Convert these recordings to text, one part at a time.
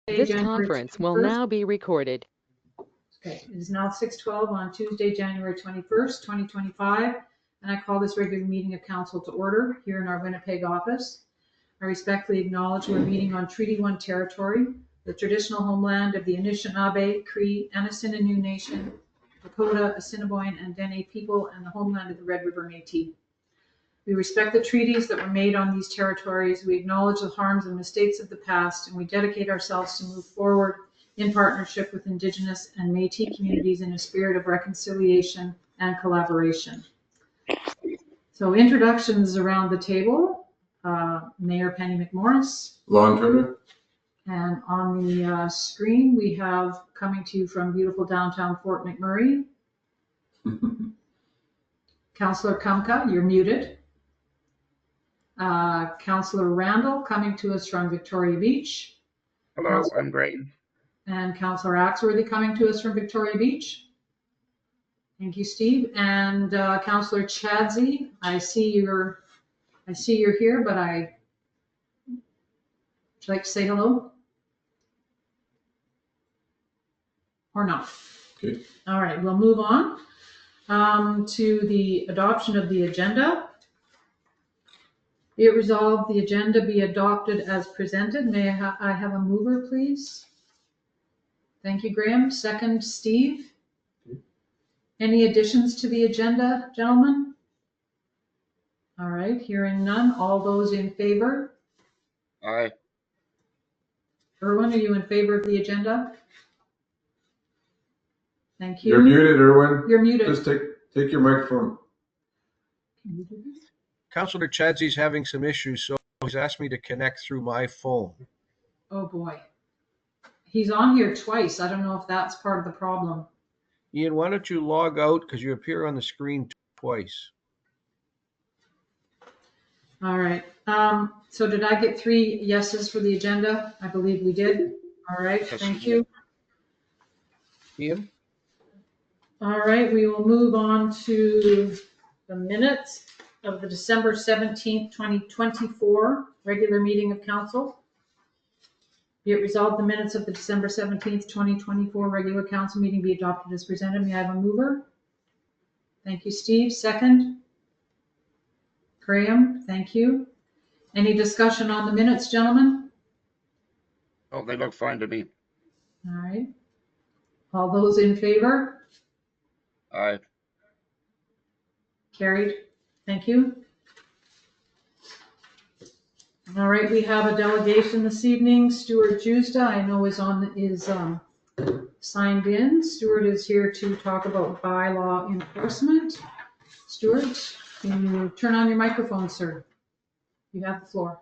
This January conference will 21st. now be recorded. Okay, it is now 6:12 on Tuesday, January 21st, 2025, and I call this regular meeting of council to order here in our Winnipeg office. I respectfully acknowledge we're meeting on Treaty 1 territory, the traditional homeland of the Anishinaabe, Cree, Annisinaabeg Nation, Lakota, Assiniboine, and Dene people, and the homeland of the Red River Métis. We respect the treaties that were made on these territories. We acknowledge the harms and mistakes of the past, and we dedicate ourselves to move forward in partnership with Indigenous and Métis communities in a spirit of reconciliation and collaboration. So introductions around the table. Mayor Penny McMorris. Long-term. And on the screen, we have coming to you from beautiful downtown Fort McMurray. Councillor Kumka, you're muted. Councillor Randall coming to us from Victoria Beach. Hello, I'm great. And Councillor Axworthy coming to us from Victoria Beach. Thank you, Steve. And Councillor Chadsey, I see you're here, but would you like to say hello? Or not? Okay. All right, we'll move on to the adoption of the agenda. Be it resolved, the agenda be adopted as presented. May I have a mover, please? Thank you, Graham. Second, Steve. Any additions to the agenda, gentlemen? All right, hearing none. All those in favor? Aye. Erwin, are you in favor of the agenda? Thank you. You're muted, Erwin. You're muted. Just take your microphone. Can you do this? Councillor Chadsey's having some issues, so he's asked me to connect through my phone. Oh, boy. He's on here twice. I don't know if that's part of the problem. Ian, why don't you log out because you appear on the screen twice. All right. So did I get 3 yeses for the agenda? I believe we did. All right. Yes, Thank you you. Ian? All right. We will move on to the minutes of the December 17th, 2024 regular meeting of council. Be it resolved, the minutes of the December 17th, 2024 regular council meeting be adopted as presented. May I have a mover? Thank you, Steve. Second? Graham, thank you. Any discussion on the minutes, gentlemen? Oh, they look fine to me. All right. All those in favor? Aye. Carried. Thank you. All right, we have a delegation this evening. Stuart Justa, I know is signed in. Stuart is here to talk about bylaw enforcement. Stuart, can you turn on your microphone, sir? You have the floor.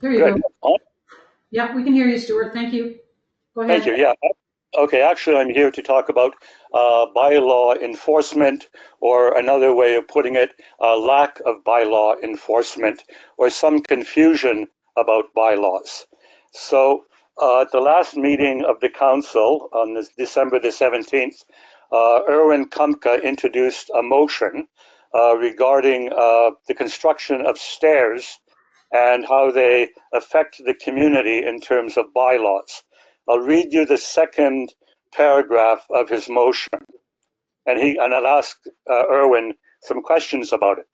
There you go. Yeah, we can hear you, Stuart. Thank you. Go ahead. Thank you. Yeah. Okay. Actually, I'm here to talk about bylaw enforcement, or another way of putting it, lack of bylaw enforcement, or some confusion about bylaws. So at the last meeting of the council on this December the 17th, Erwin Kumka introduced a motion regarding the construction of stairs and how they affect the community in terms of bylaws. I'll read you the second paragraph of his motion, and I'll ask Erwin some questions about it.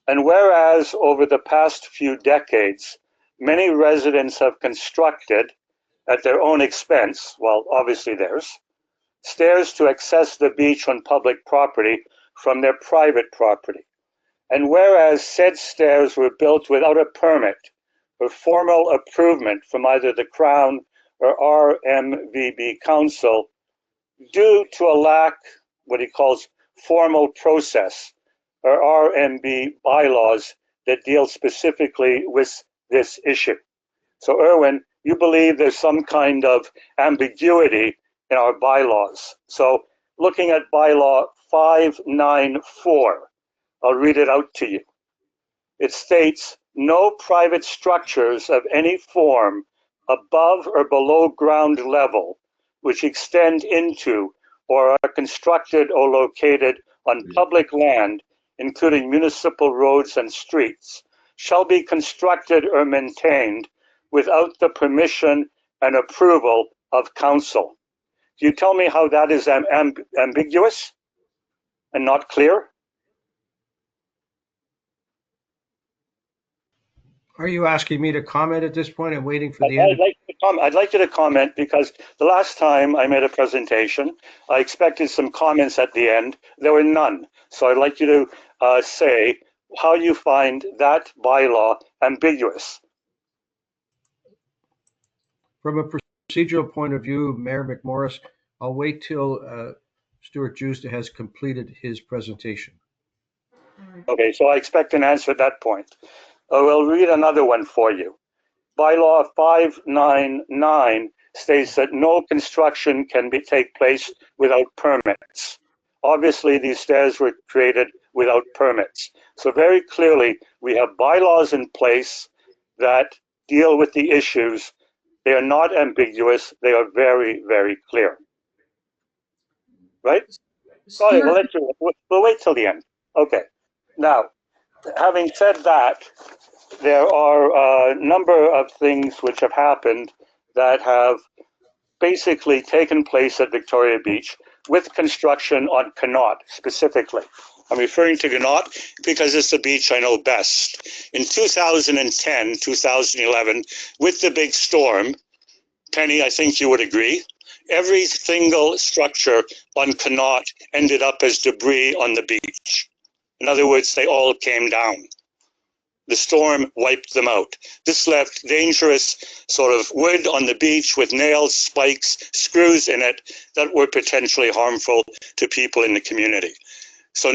And whereas over the past few decades, many residents have constructed, at their own expense, well, obviously theirs, stairs to access the beach on public property from their private property. And whereas said stairs were built without a permit or formal approval from either the Crown or RMVB Council, due to a lack, what he calls formal process, or RMB bylaws that deal specifically with this issue. So Erwin, you believe there's some kind of ambiguity in our bylaws. So looking at bylaw 594, I'll read it out to you. It states, no private structures of any form above or below ground level which extend into or are constructed or located on public land, including municipal roads and streets, shall be constructed or maintained without the permission and approval of council. Can you tell me how that is ambiguous and not clear? Are you asking me to comment at this point? I'm waiting for the end. I'd like you to comment, because the last time I made a presentation, I expected some comments at the end. There were none. So I'd like you to say how you find that bylaw ambiguous. From a procedural point of view, Mayor McMorris, I'll wait till Stuart Justa has completed his presentation. Okay, so I expect an answer at that point. We'll read another one for you. Bylaw 599 states that no construction can take place without permits. Obviously, these stairs were created without permits. So very clearly, we have bylaws in place that deal with the issues. They are not ambiguous. They are very, very clear. Right? Sorry, we'll wait till the end. Okay. Now, having said that, there are a number of things which have happened that have basically taken place at Victoria Beach with construction on Connaught specifically. I'm referring to Connaught because it's the beach I know best. In 2010, 2011, with the big storm, Penny, I think you would agree, every single structure on Connaught ended up as debris on the beach. In other words, they all came down. The storm wiped them out. This left dangerous sort of wood on the beach with nails, spikes, screws in it that were potentially harmful to people in the community. So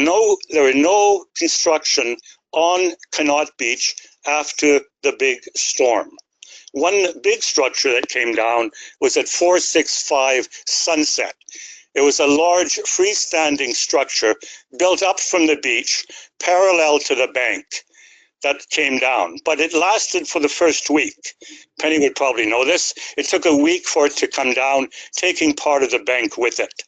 there were no construction on Connaught Beach after the big storm. One big structure that came down was at 465 Sunset. It was a large freestanding structure built up from the beach, parallel to the bank, that came down. But it lasted for the first week. Penny would probably know this. It took a week for it to come down, taking part of the bank with it.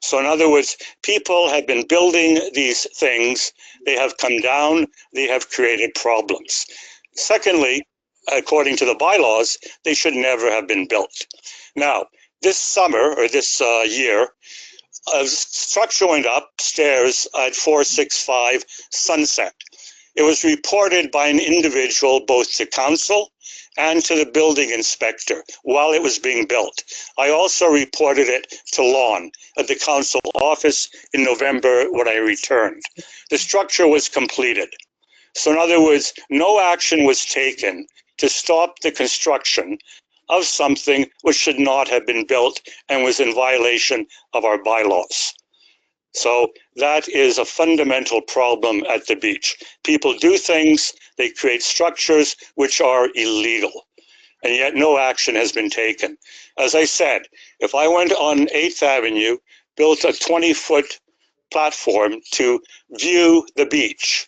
So in other words, people have been building these things. They have come down. They have created problems. Secondly, according to the bylaws, they should never have been built. Now, this summer, or this year, a structure went upstairs at 465 Sunset. It was reported by an individual both to council and to the building inspector while it was being built. I also reported it to Lon at the council office in November when I returned. The structure was completed. So in other words, no action was taken to stop the construction of something which should not have been built and was in violation of our bylaws. So that is a fundamental problem at the beach. People do things, they create structures which are illegal, and yet no action has been taken. As I said, if I went on 8th Avenue, built a 20-foot platform to view the beach,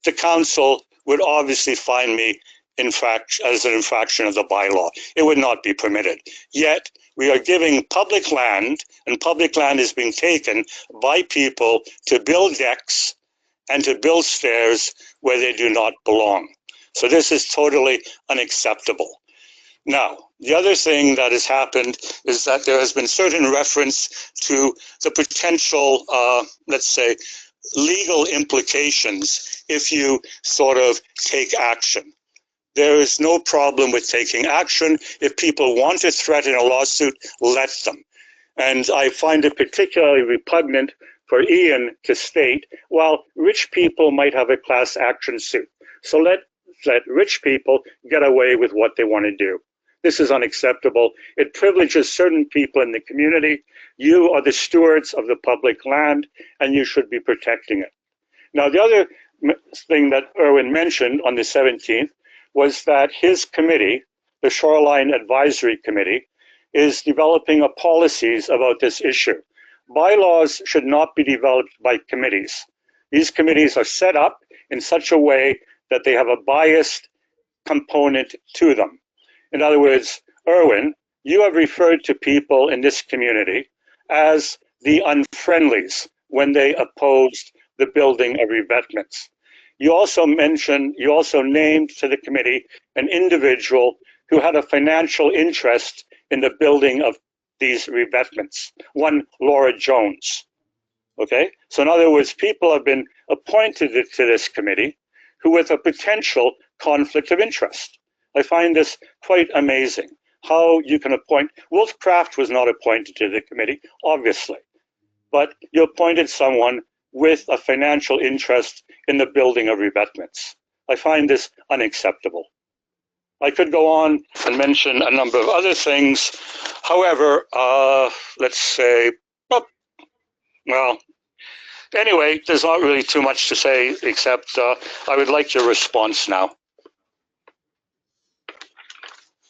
the council would obviously fine me as an infraction of the bylaw. It would not be permitted. Yet, we are giving public land, and public land is being taken by people to build decks and to build stairs where they do not belong. So this is totally unacceptable. Now, the other thing that has happened is that there has been certain reference to the potential, let's say, legal implications if you sort of take action. There is no problem with taking action. If people want to threaten a lawsuit, let them. And I find it particularly repugnant for Ian to state, well, rich people might have a class action suit. So let rich people get away with what they want to do. This is unacceptable. It privileges certain people in the community. You are the stewards of the public land, and you should be protecting it. Now, the other thing that Erwin mentioned on the 17th was that his committee, the Shoreline Advisory Committee, is developing policies about this issue. Bylaws should not be developed by committees. These committees are set up in such a way that they have a biased component to them. In other words, Erwin, you have referred to people in this community as the unfriendlies when they opposed the building of revetments. You also named to the committee an individual who had a financial interest in the building of these revetments, one Laura Jones. Okay, so in other words, people have been appointed to this committee who with a potential conflict of interest. I find this quite amazing how you can appoint. Wolf Craft was not appointed to the committee, obviously, but you appointed someone with a financial interest in the building of revetments. I find this unacceptable. I could go on and mention a number of other things. However, let's say, well, anyway, there's not really too much to say except I would like your response now.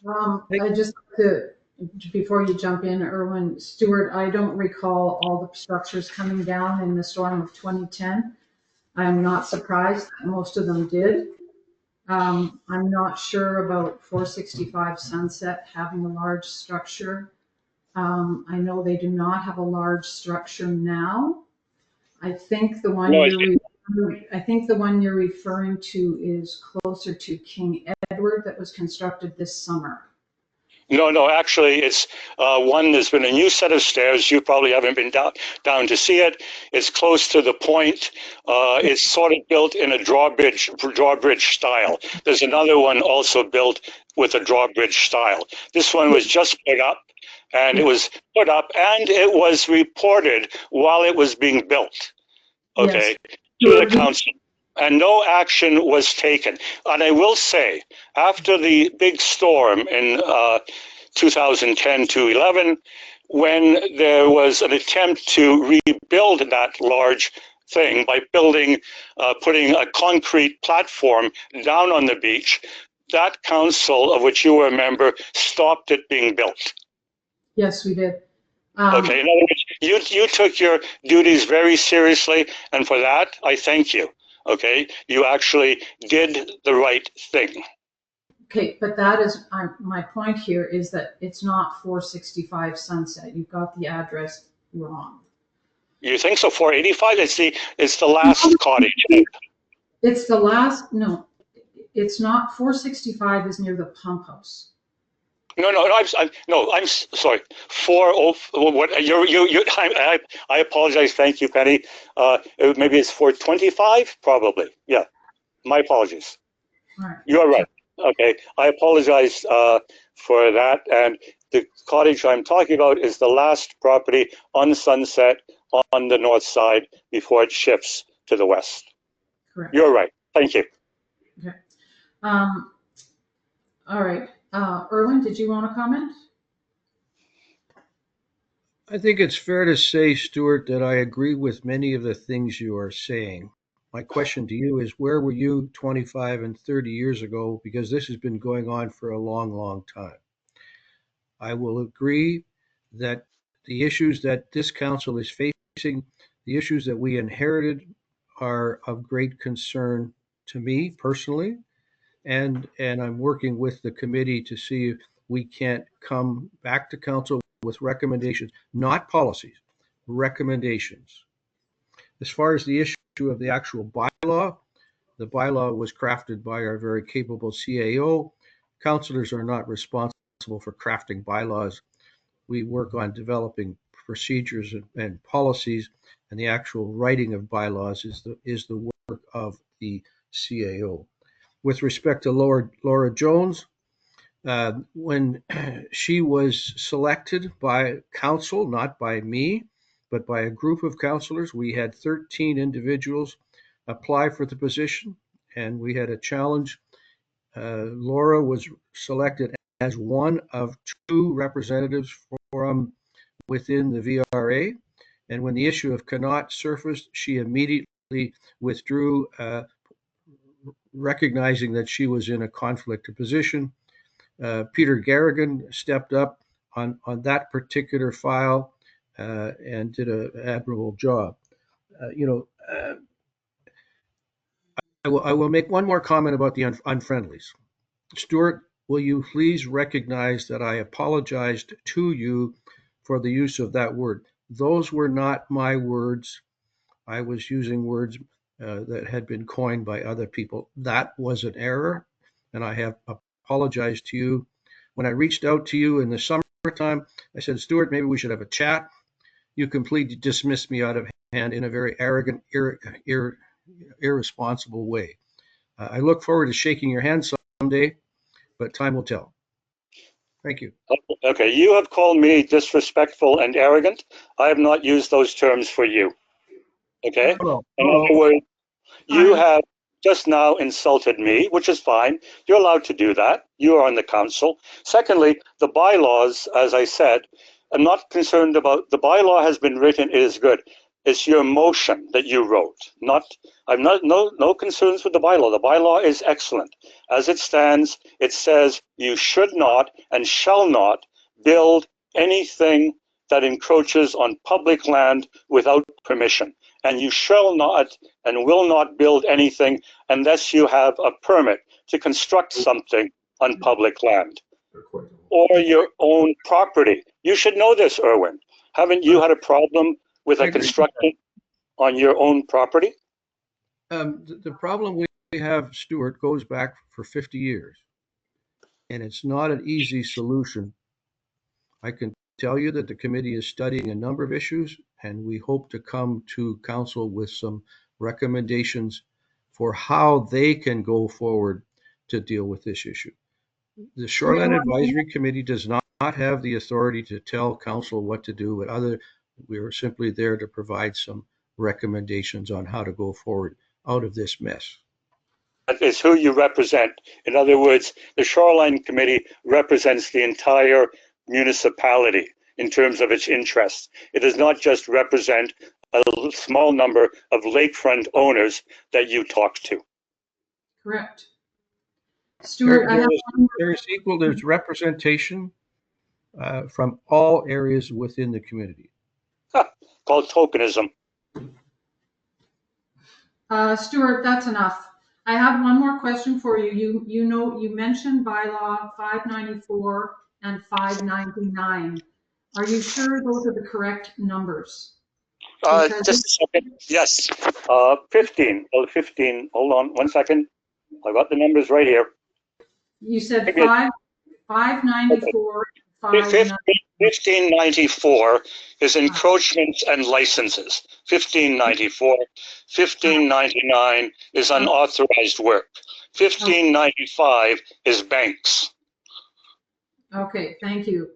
I just, before you jump in, Erwin, Stuart, I don't recall all the structures coming down in the storm of 2010. I'm not surprised that most of them did. I'm not sure about 465 Sunset having a large structure. I know they do not have a large structure now. I think the one you're referring to is closer to King Edward that was constructed this summer. No, actually, it's one. There's been a new set of stairs. You probably haven't been down to see it. It's close to the point. It's sort of built in a drawbridge style. There's another one also built with a drawbridge style. This one was just put up, and it was reported while it was being built. Okay, yes. To the council. And no action was taken. And I will say, after the big storm in 2010 to 11, when there was an attempt to rebuild that large thing by putting a concrete platform down on the beach, that council, of which you were a member, stopped it being built. Yes, we did. Okay, in other words, you took your duties very seriously, and for that, I thank you. Okay, you actually did the right thing. Okay, but that is my point here is that it's not 465 Sunset. You've got the address wrong. You think so? 485? It's the last cottage. It's the last. No, it's not. 465 is near the pump house. No, I'm sorry. 40. What? I apologize. Thank you, Penny. Maybe it's 425. Probably. Yeah. My apologies. All right. You are right. Okay. I apologize for that. And the cottage I'm talking about is the last property on Sunset on the north side before it shifts to the west. Correct. You're right. Thank you. Okay. All right. Erwin, did you want to comment? I think it's fair to say, Stuart, that I agree with many of the things you are saying. My question to you is, where were you 25 and 30 years ago? Because this has been going on for a long, long time. I will agree that the issues that this council is facing, the issues that we inherited, are of great concern to me personally. And I'm working with the committee to see if we can't come back to council with recommendations, not policies, recommendations. As far as the issue of the actual bylaw, the bylaw was crafted by our very capable CAO. Councillors are not responsible for crafting bylaws. We work on developing procedures and policies, and the actual writing of bylaws is the work of the CAO. With respect to Laura Jones, when she was selected by council, not by me, but by a group of councillors, we had 13 individuals apply for the position, and we had a challenge. Laura was selected as one of 2 representatives from within the VRA, and when the issue of Connaught surfaced, she immediately withdrew, recognizing that she was in a conflict of position. Peter Garrigan stepped up on that particular file and did an admirable job. I will make one more comment about the unfriendlies. Stuart, will you please recognize that I apologized to you for the use of that word? those were not my words. I was using words that had been coined by other people. That was an error, and I have apologized to you. When I reached out to you in the summertime, I said, Stuart, maybe we should have a chat. You completely dismissed me out of hand in a very arrogant, irresponsible way. I look forward to shaking your hand someday, but time will tell. Thank you. Okay, you have called me disrespectful and arrogant. I have not used those terms for you. Okay? Hello. In other words, you have just now insulted me, which is fine. You're allowed to do that. You are on the council. Secondly, the bylaws, as I said, I'm not concerned about, the bylaw has been written, it is good. It's your motion that you wrote. I'm no concerns with the bylaw. The bylaw is excellent. As it stands, it says you should not and shall not build anything that encroaches on public land without permission. And you shall not and will not build anything unless you have a permit to construct something on public land or your own property. You should know this, Erwin. Haven't you had a problem with a construction on your own property? The problem we have, Stuart, goes back for 50 years, and it's not an easy solution. I can tell you that the committee is studying a number of issues, and we hope to come to council with some recommendations for how they can go forward to deal with this issue. The Shoreline Advisory Committee does not have the authority to tell council what to do, but we are simply there to provide some recommendations on how to go forward out of this mess. That is who you represent. In other words, the Shoreline Committee represents the entire municipality in terms of its interests. It does not just represent a small number of lakefront owners that you talk to. Correct. Stuart, There's representation from all areas within the community. Called tokenism. Stuart, that's enough. I have one more question for you. You mentioned bylaw 594 and 599. Are you sure those are the correct numbers? Just a second. Yes. 15. Well, 15. Hold on 1 second. I got the numbers right here. You said 594. 1594 is encroachments and licenses. 1594. 1599 is unauthorized work. 1595 is banks. Okay, thank you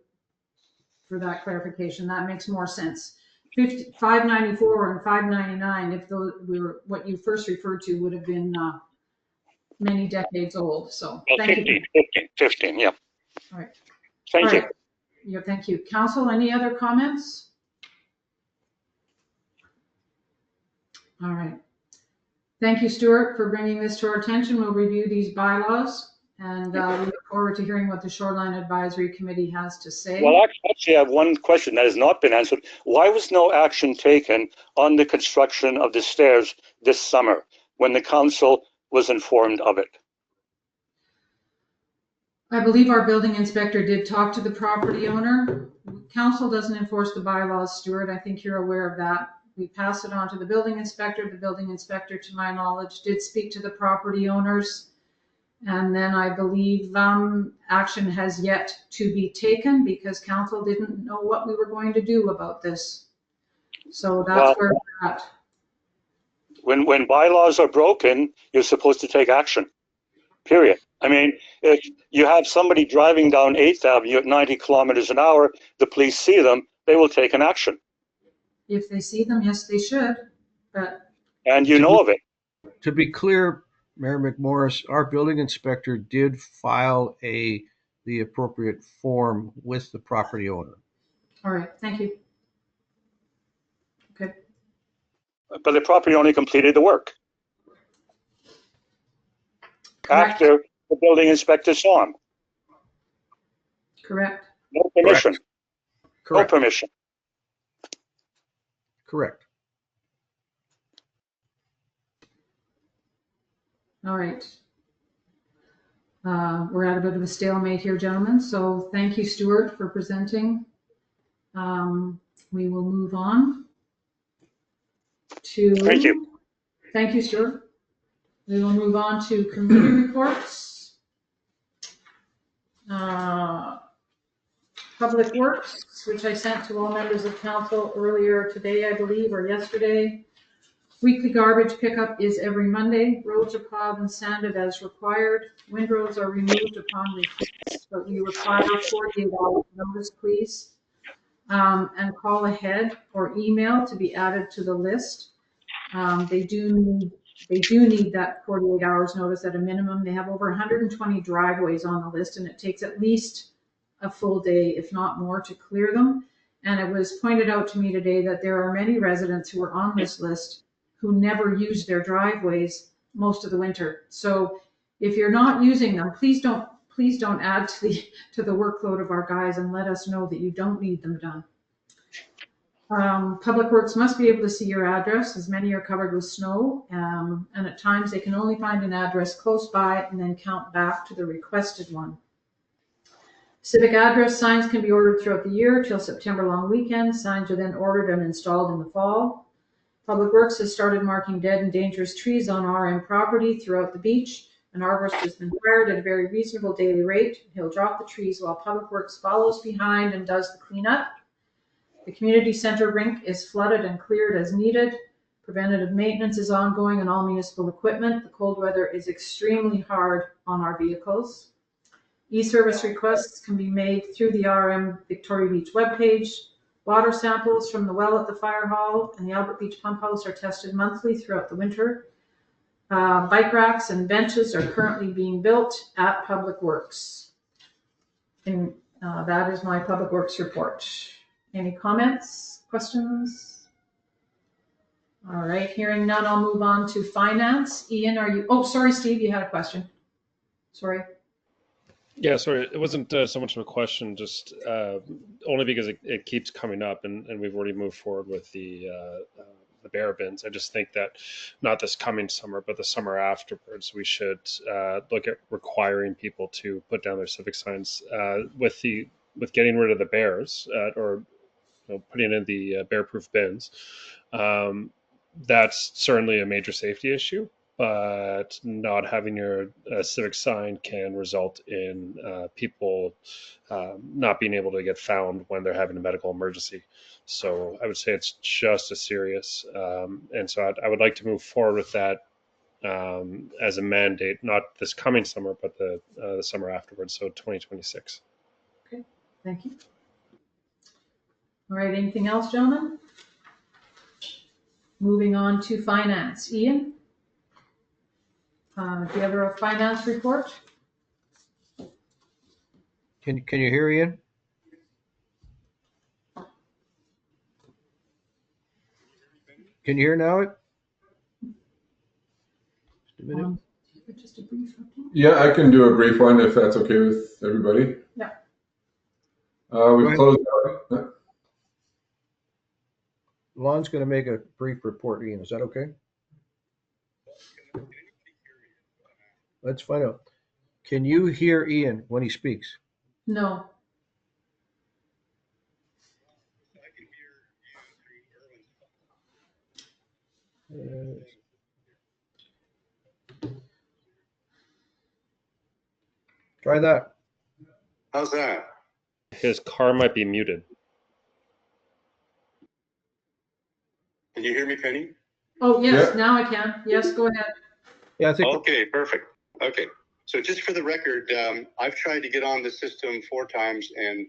for that clarification. That makes more sense. 594 and 599, if those were what you first referred to, would have been many decades old. So well, thank 15, yeah. All right. Thank you. Yeah, thank you. Council, any other comments? All right. Thank you, Stuart, for bringing this to our attention. We'll review these bylaws, and we look forward to hearing what the Shoreline Advisory Committee has to say. Well, actually, I have one question that has not been answered. Why was no action taken on the construction of the stairs this summer when the council was informed of it? I believe our building inspector did talk to the property owner. Council doesn't enforce the bylaws, Stuart. I think you're aware of that. We passed it on to the building inspector. The building inspector, to my knowledge, did speak to the property owners. And then I believe action has yet to be taken because council didn't know what we were going to do about this. So that's where we're at. When bylaws are broken, you're supposed to take action, period. I mean, if you have somebody driving down 8th Avenue at 90 kilometers an hour, the police see them, they will take an action. If they see them, yes, they should. But and you know of it. To be clear, Mayor McMorris, our building inspector did file the appropriate form with the property owner. All right, thank you. Okay. But the property owner completed the work. Correct. After the building inspector saw him. Correct. No permission. Correct. No permission. Correct. All right. We're at a bit of a stalemate here, gentlemen. So thank you, Stuart, for presenting. We will move on to. Thank you. Thank you, Stuart. We will move on to committee reports. Public Works, which I sent to all members of council earlier today, I believe, or yesterday. Weekly garbage pickup is every Monday. Roads are plowed and sanded as required. Windrows are removed upon request, but we require 48 hours notice, please. And call ahead or email to be added to the list. They do need that 48 hours notice at a minimum. They have over 120 driveways on the list, and it takes at least a full day, if not more, to clear them. And it was pointed out to me today that there are many residents who are on this list who never use their driveways most of the winter. So if you're not using them, please don't add to the workload of our guys, and let us know that you don't need them done. Public Works must be able to see your address, as many are covered with snow, and at times they can only find an address close by and then count back to the requested one. Civic address signs can be ordered throughout the year till September long weekend. Signs are then ordered and installed in the fall. Public Works has started marking dead and dangerous trees on RM property throughout the beach. An arborist has been hired at a very reasonable daily rate. He'll drop the trees while Public Works follows behind and does the cleanup. The community center rink is flooded and cleared as needed. Preventative maintenance is ongoing on all municipal equipment. The cold weather is extremely hard on our vehicles. E-service requests can be made through the RM Victoria Beach webpage. Water samples from the well at the fire hall and the Albert Beach pump house are tested monthly throughout the winter. Bike racks and benches are currently being built at Public Works. And that is my Public Works report. Any comments, questions? All right, hearing none, I'll move on to finance. Ian, are you, oh, sorry, Steve, you had a question. Sorry. Yeah, sorry, it wasn't so much of a question, just only because it keeps coming up, and we've already moved forward with the bear bins. I just think that not this coming summer, but the summer afterwards, we should look at requiring people to put down their civic signs with getting rid of the bears or putting in the bear-proof bins. That's certainly a major safety issue. But not having your civic sign can result in people not being able to get found when they're having a medical emergency. So I would say it's just as serious. And so I would like to move forward with that as a mandate, not this coming summer, but the summer afterwards, so 2026. Okay, thank you. All right, anything else, gentlemen? Moving on to finance. Ian? Do you have a finance report? Can you hear Ian? Can you hear now? Just a minute. Just a brief update. Yeah, I can do a brief one if that's okay with everybody. Yeah. We've closed out. Lon's going to make a brief report, Ian. Is that okay? Let's find out. Can you hear Ian when he speaks? No. I can hear you through Erwin's. Try that. How's that? His car might be muted. Can you hear me, Penny? Oh, yes, Yeah. now I can. Yes, go ahead. Yeah, I think. Okay, perfect. Okay, so just for the record, I've tried to get on the system 4 times and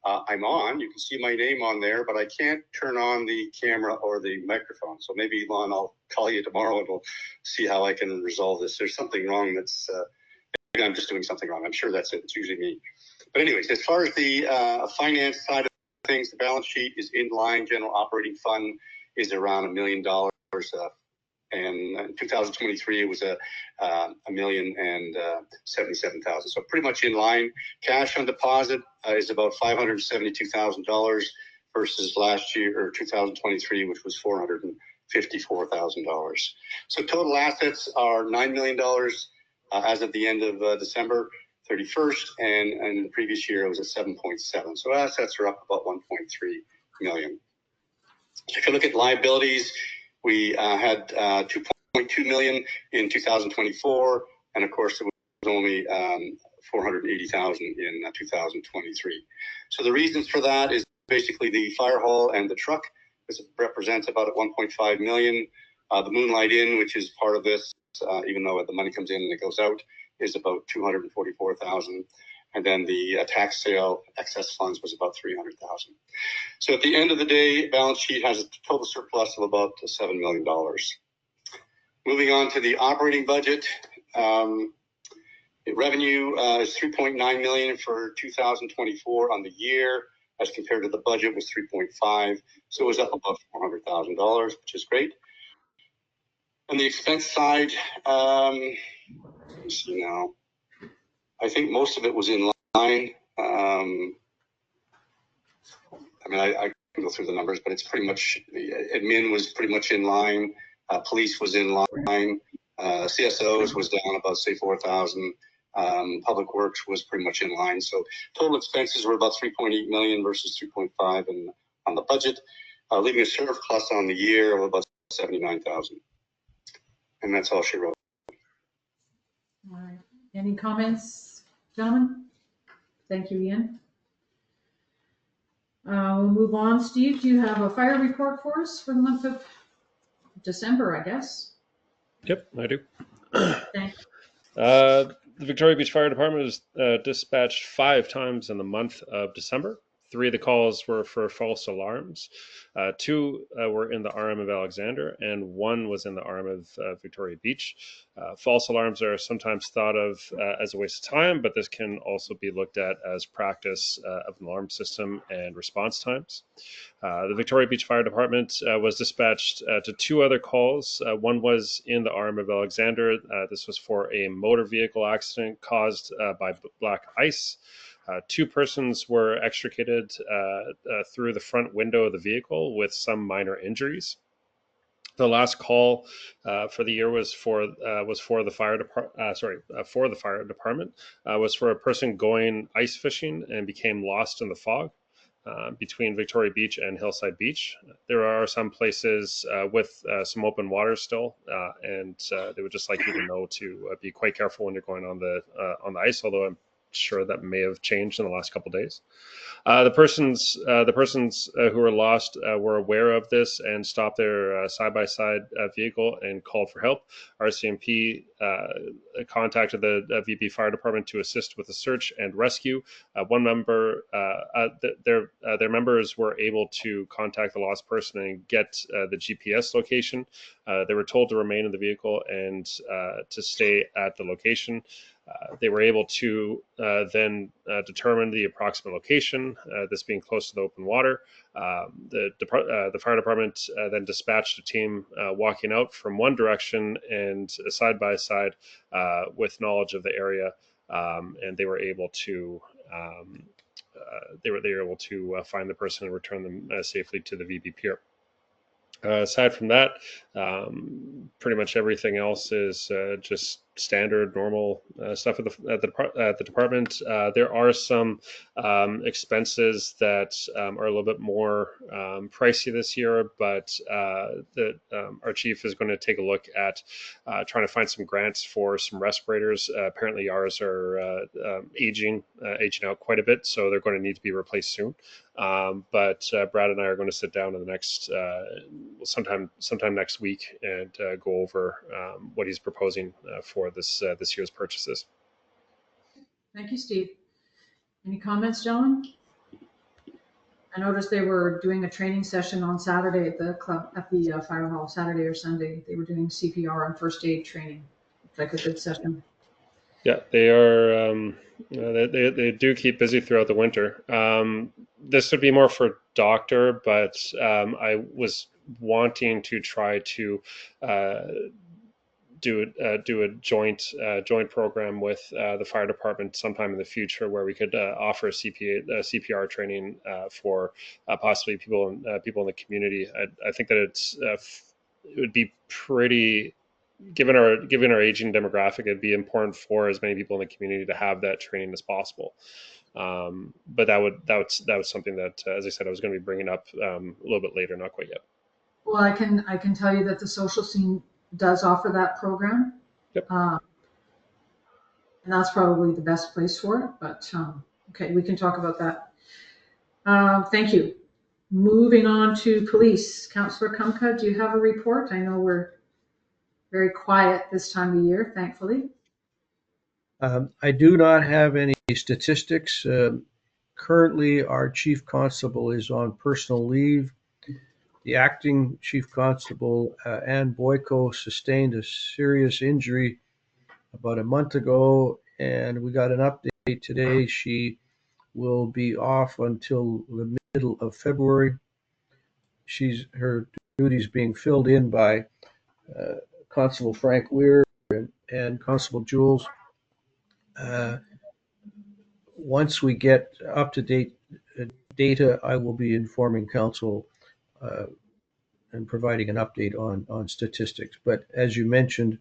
I'm on. You can see my name on there, but I can't turn on the camera or the microphone. So maybe, Lon, I'll call you tomorrow and we'll see how I can resolve this. There's something wrong that's, maybe I'm just doing something wrong. I'm sure that's it. It's usually me. But anyways, as far as the finance side of things, the balance sheet is in line. General operating fund is around $1 million. And in 2023, it was $1,077,000. So pretty much in line. Cash on deposit is about $572,000 versus last year, or 2023, which was $454,000. So total assets are $9 million as of the end of December 31st, and the previous year it was at 7.7. So assets are up about 1.3 million. If you look at liabilities, we had 2.2 million in 2024, and of course it was only 480,000 in 2023. So the reasons for that is basically the fire hall and the truck. This represents about 1.5 million. The Moonlight Inn, which is part of this, even though the money comes in and it goes out, is about 244,000. And then the tax sale excess funds was about 300,000. So at the end of the day, balance sheet has a total surplus of about $7 million. Moving on to the operating budget. Revenue is 3.9 million for 2024 on the year, as compared to the budget was 3.5. So it was up about $400,000, which is great. On the expense side, let me see now. I think most of it was in line. I mean, I can go through the numbers, but it's pretty much, admin was pretty much in line. Police was in line. CSOs was down about, say, 4,000. Public Works was pretty much in line. So total expenses were about 3.8 million versus 3.5 on the budget, leaving a surplus on the year of about 79,000. And that's all she wrote. All right. Any comments, gentlemen? Thank you, Ian. We'll move on. Steve, do you have a fire report for us for the month of December, I guess? Yep, I do. Thanks. The Victoria Beach Fire Department was dispatched 5 times in the month of December. 3 of the calls were for false alarms. 2 were in the RM of Alexander, and 1 was in the RM of Victoria Beach. False alarms are sometimes thought of as a waste of time, but this can also be looked at as practice of an alarm system and response times. The Victoria Beach Fire Department was dispatched to 2 other calls. One was in the RM of Alexander. This was for a motor vehicle accident caused by black ice. 2 persons were extricated through the front window of the vehicle with some minor injuries. The last call for the year was for the fire department. Was for a person going ice fishing and became lost in the fog between Victoria Beach and Hillside Beach. There are some places with some open water still, and they would just like you to know to be quite careful when you're going on the ice. Although I'm sure that may have changed in the last couple of days. The persons who were lost were aware of this and stopped their side-by-side vehicle and called for help. RCMP contacted the VB Fire Department to assist with the search and rescue. One member, their members were able to contact the lost person and get the GPS location. They were told to remain in the vehicle and to stay at the location. They were able to then determine the approximate location, this being close to the open water. The fire department then dispatched a team walking out from one direction and side by side with knowledge of the area, and they were able to find the person and return them safely to the VB Pier. Aside from that, pretty much everything else is just standard, normal stuff at the department. There are some expenses that are a little bit more pricey this year, but our chief is going to take a look at trying to find some grants for some respirators. Apparently, ours are aging out quite a bit, so they're going to need to be replaced soon. But Brad and I are going to sit down in the next sometime next week and go over what he's proposing for this year's purchases. Thank you, Steve. Any comments, gentlemen? I noticed they were doing a training session on Saturday at the club, at the fire hall, Saturday or Sunday. They were doing CPR and first aid training. It's like a good session. Yeah, they are. They do keep busy throughout the winter. This would be more for doctor, but I was wanting to try to do a joint program with the fire department sometime in the future, where we could offer CPR training for possibly people in the community. I think that it would be pretty. Given our aging demographic, it'd be important for as many people in the community to have that training as possible. But that was something that, as I said, I was going to be bringing up a little bit later, not quite yet. Well, I can tell you that the social scene does offer that program. Yep. And that's probably the best place for it, but, okay, we can talk about that. Thank you. Moving on to police. Councillor Kumka, do you have a report? I know we're very quiet this time of year, thankfully. I do not have any statistics. Currently, our chief constable is on personal leave. The acting chief constable, Ann Boyko, sustained a serious injury about a month ago, and we got an update today. She will be off until the middle of February. Her duties being filled in by Constable Frank Weir and Constable Jules. Once we get up-to-date data, I will be informing council and providing an update on statistics. But as you mentioned,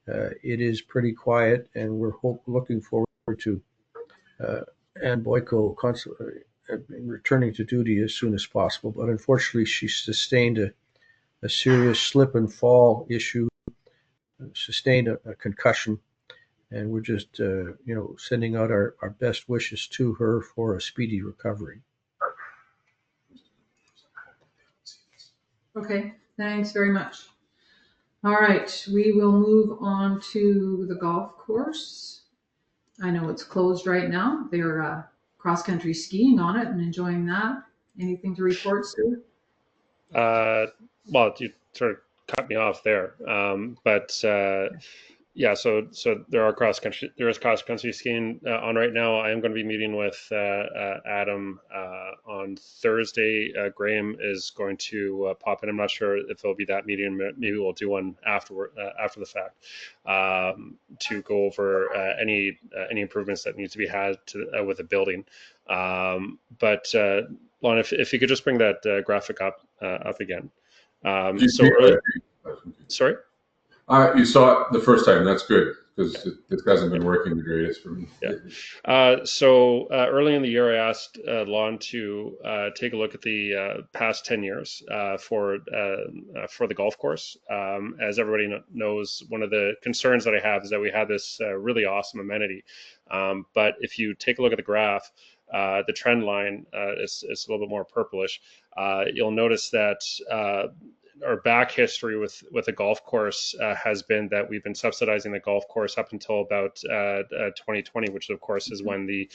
it is pretty quiet, and we're looking forward to Ann Boyko returning to duty as soon as possible. But unfortunately, she sustained a serious slip and fall issue, sustained a concussion, and we're just sending out our best wishes to her for a speedy recovery. Okay, thanks very much. All right, we will move on to the golf course. I know it's closed right now. They're cross-country skiing on it and enjoying that. Anything to report, Sue? Well, you sort of cut me off there, but yeah. So there is cross country skiing on right now. I am going to be meeting with Adam on Thursday. Graham is going to pop in. I'm not sure if it'll be that meeting. Maybe we'll do one after the fact to go over any improvements that need to be had with the building. But Lon, if you could just bring that graphic up again. Sorry? You saw it the first time. That's good, because this hasn't been working the greatest for me. Yeah. So early in the year, I asked Lon to take a look at the past 10 years for the golf course. As everybody knows, one of the concerns that I have is that we have this really awesome amenity. But if you take a look at the graph, the trend line is a little bit more purplish. You'll notice that our back history with the golf course has been that we've been subsidizing the golf course up until about 2020, which of course is when the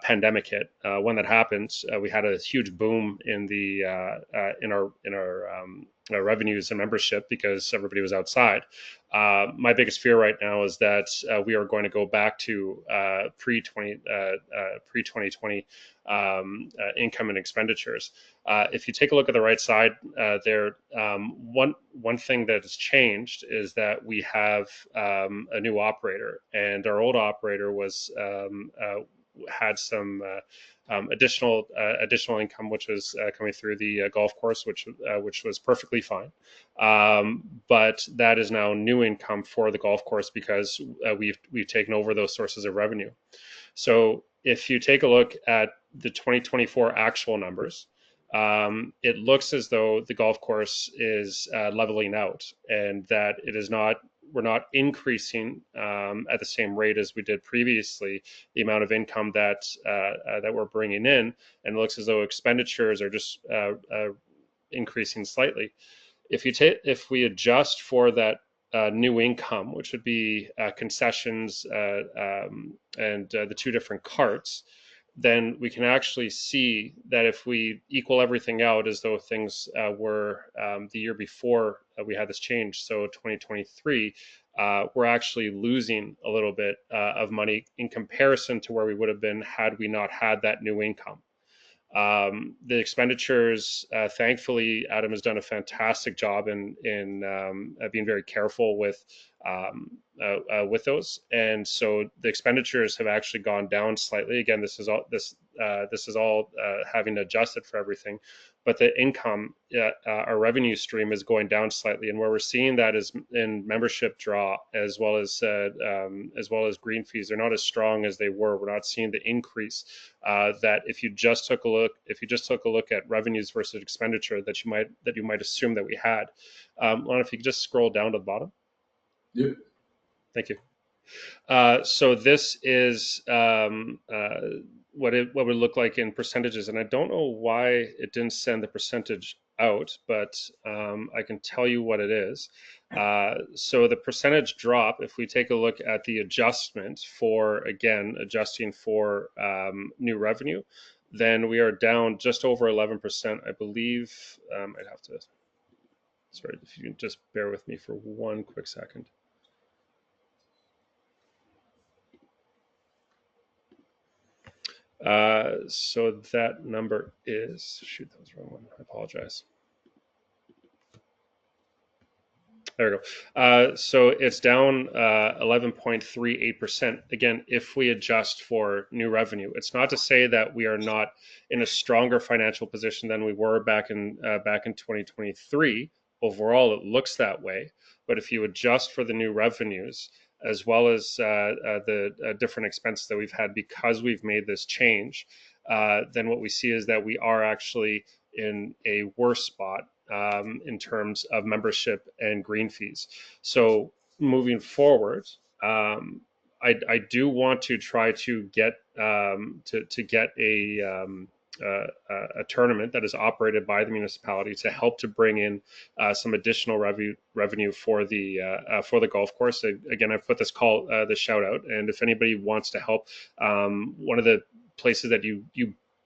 pandemic hit. When that happened, we had a huge boom in our revenues and membership because everybody was outside. My biggest fear right now is that we are going to go back to pre-2020 income and expenditures. If you take a look at the right side there, one thing that has changed is that we have a new operator, and our old operator had some additional income, which was coming through the golf course, which was perfectly fine. But that is now new income for the golf course because we've taken over those sources of revenue. So if you take a look at the 2024 actual numbers, it looks as though the golf course is leveling out, and that we're not increasing at the same rate as we did previously the amount of income that we're bringing in, and it looks as though expenditures are just increasing slightly. If we adjust for that new income, which would be concessions and the two different carts, then we can actually see that if we equal everything out as though things were the year before we had this change, so 2023, we're actually losing a little bit of money in comparison to where we would have been had we not had that new income. The expenditures, thankfully, Adam has done a fantastic job in being very careful with those, and so the expenditures have actually gone down slightly. Again, this this is all having adjusted for everything, but the income, our revenue stream is going down slightly, and where we're seeing that is in membership draw as well as green fees. They're not as strong as they were. We're not seeing the increase that if you just took a look at revenues versus expenditure that you might assume that we had. Lon, if you could just scroll down to the bottom. Yep. Thank you. So this is what it would look like in percentages, and I don't know why it didn't send the percentage out, but I can tell you what it is. So the percentage drop, if we take a look at the adjustment for, again, adjusting for new revenue, then we are down just over 11%. I believe I'd have to, sorry, if you can just bear with me for one quick second. So that number is, shoot, that was the wrong one. I apologize. There we go. So it's down 11.38%. Again, if we adjust for new revenue, it's not to say that we are not in a stronger financial position than we were back in 2023. Overall, it looks that way. But if you adjust for the new revenues, as well as the different expenses that we've had because we've made this change, then what we see is that we are actually in a worse spot in terms of membership and green fees. So moving forward, I do want to try to get to get a tournament that is operated by the municipality to help to bring in some additional revenue for the golf course. Again, I've put this the shout out, and if anybody wants to help, one of the places that you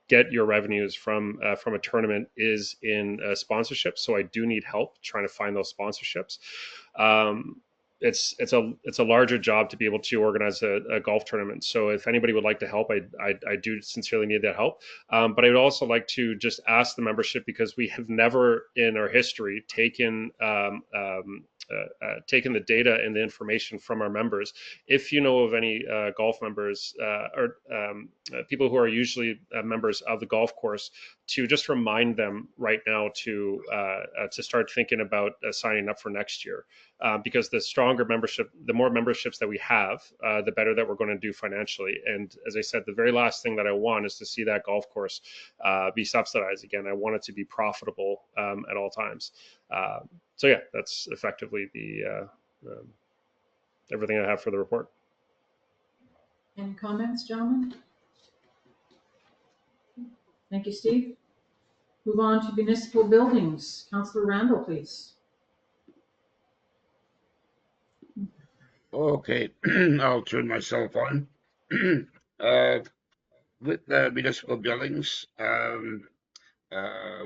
get your revenues from a tournament is in sponsorship. So I do need help trying to find those sponsorships. It's a larger job to be able to organize a golf tournament. So if anybody would like to help, I do sincerely need that help. But I would also like to just ask the membership, because we have never in our history taken the data and the information from our members. If you know of any golf members or people who are usually members of the golf course, to just remind them right now to start thinking about signing up for next year. Because the stronger membership, the more memberships that we have, the better that we're going to do financially. And as I said, the very last thing that I want is to see that golf course be subsidized again. I want it to be profitable at all times. So yeah, that's effectively the everything I have for the report. Any comments, gentlemen? Thank you, Steve. Move on to municipal buildings. Councillor Randall, please. Okay, I'll turn myself on. With the municipal buildings,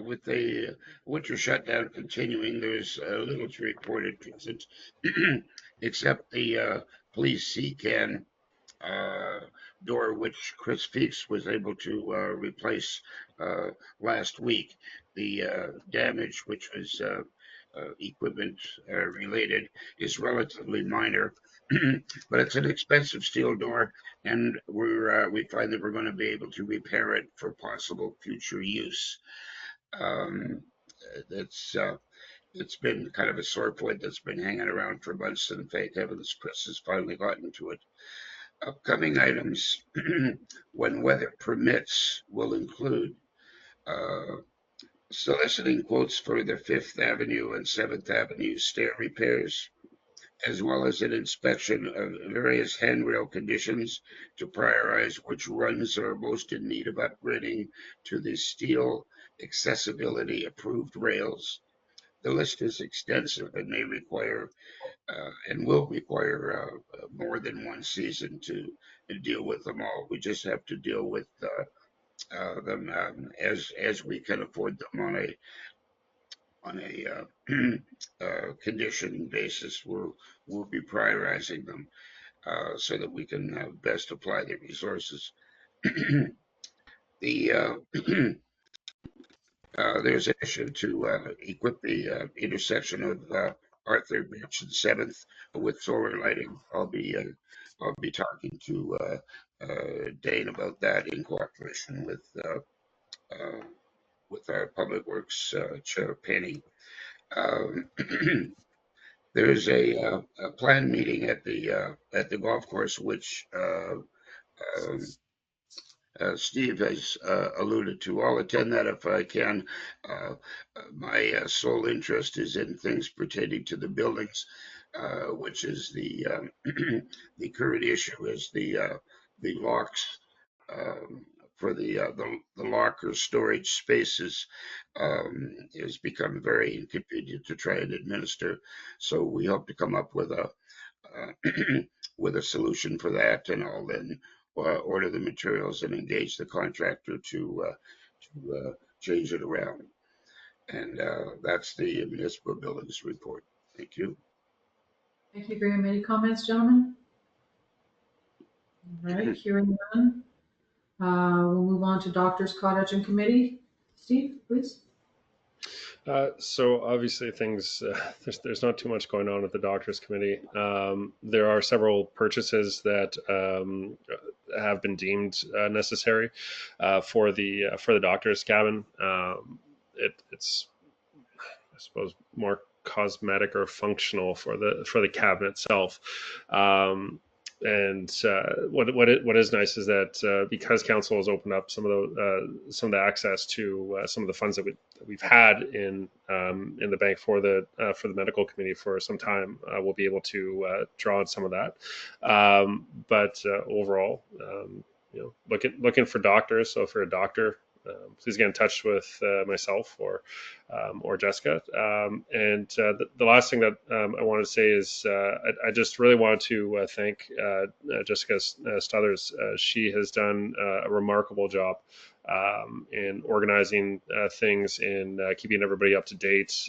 with the winter shutdown continuing, there's little to report at present, except the police CCAN door, which Chris Feeks was able to replace last week. The damage, which was equipment related, is relatively minor. But it's an expensive steel door, and we find that we're going to be able to repair it for possible future use. It's been kind of a sore point that's been hanging around for months, and thank heavens Chris has finally gotten to it. Upcoming items, when weather permits, will include soliciting quotes for the 5th Avenue and 7th Avenue stair repairs, as well as an inspection of various handrail conditions to prioritize which runs are most in need of upgrading to the steel accessibility approved rails. The list is extensive and may require and will require more than one season to deal with them all. We just have to deal with them as we can afford them on a condition basis. We'll be prioritizing them so that we can best apply the resources. There's an issue to equip the intersection of Arthur Beach and 7th with solar lighting. I'll be talking to Dane about that in cooperation with our Public Works Chair Penny. There's a planned meeting at the golf course, which Steve has alluded to. I'll attend that if I can. My sole interest is in things pertaining to the buildings, which is the current issue is the locks for the locker storage spaces has become very inconvenient to try and administer. So we hope to come up with a with a solution for that, and I'll then order the materials and engage the contractor to change it around. And that's the municipal buildings report. Thank you. Thank you, Graham. Any comments, gentlemen? All right, hearing none. We'll move on to Doctor's Cottage and Committee. Steve, please. So obviously things, there's not too much going on at the Doctors Committee. There are several purchases that have been deemed necessary for the doctor's cabin. It's, I suppose, more cosmetic or functional for the cabin itself. And what is nice is that because council has opened up some of the access to some of the funds that we've had in the bank for the medical committee for some time, we'll be able to draw on some of that. But overall, looking for doctors. So if you're a doctor, please get in touch with myself or Jessica. And the last thing that I wanted to say is I just really want to thank Jessica Stuthers. She has done a remarkable job in organizing things, in keeping everybody up to date,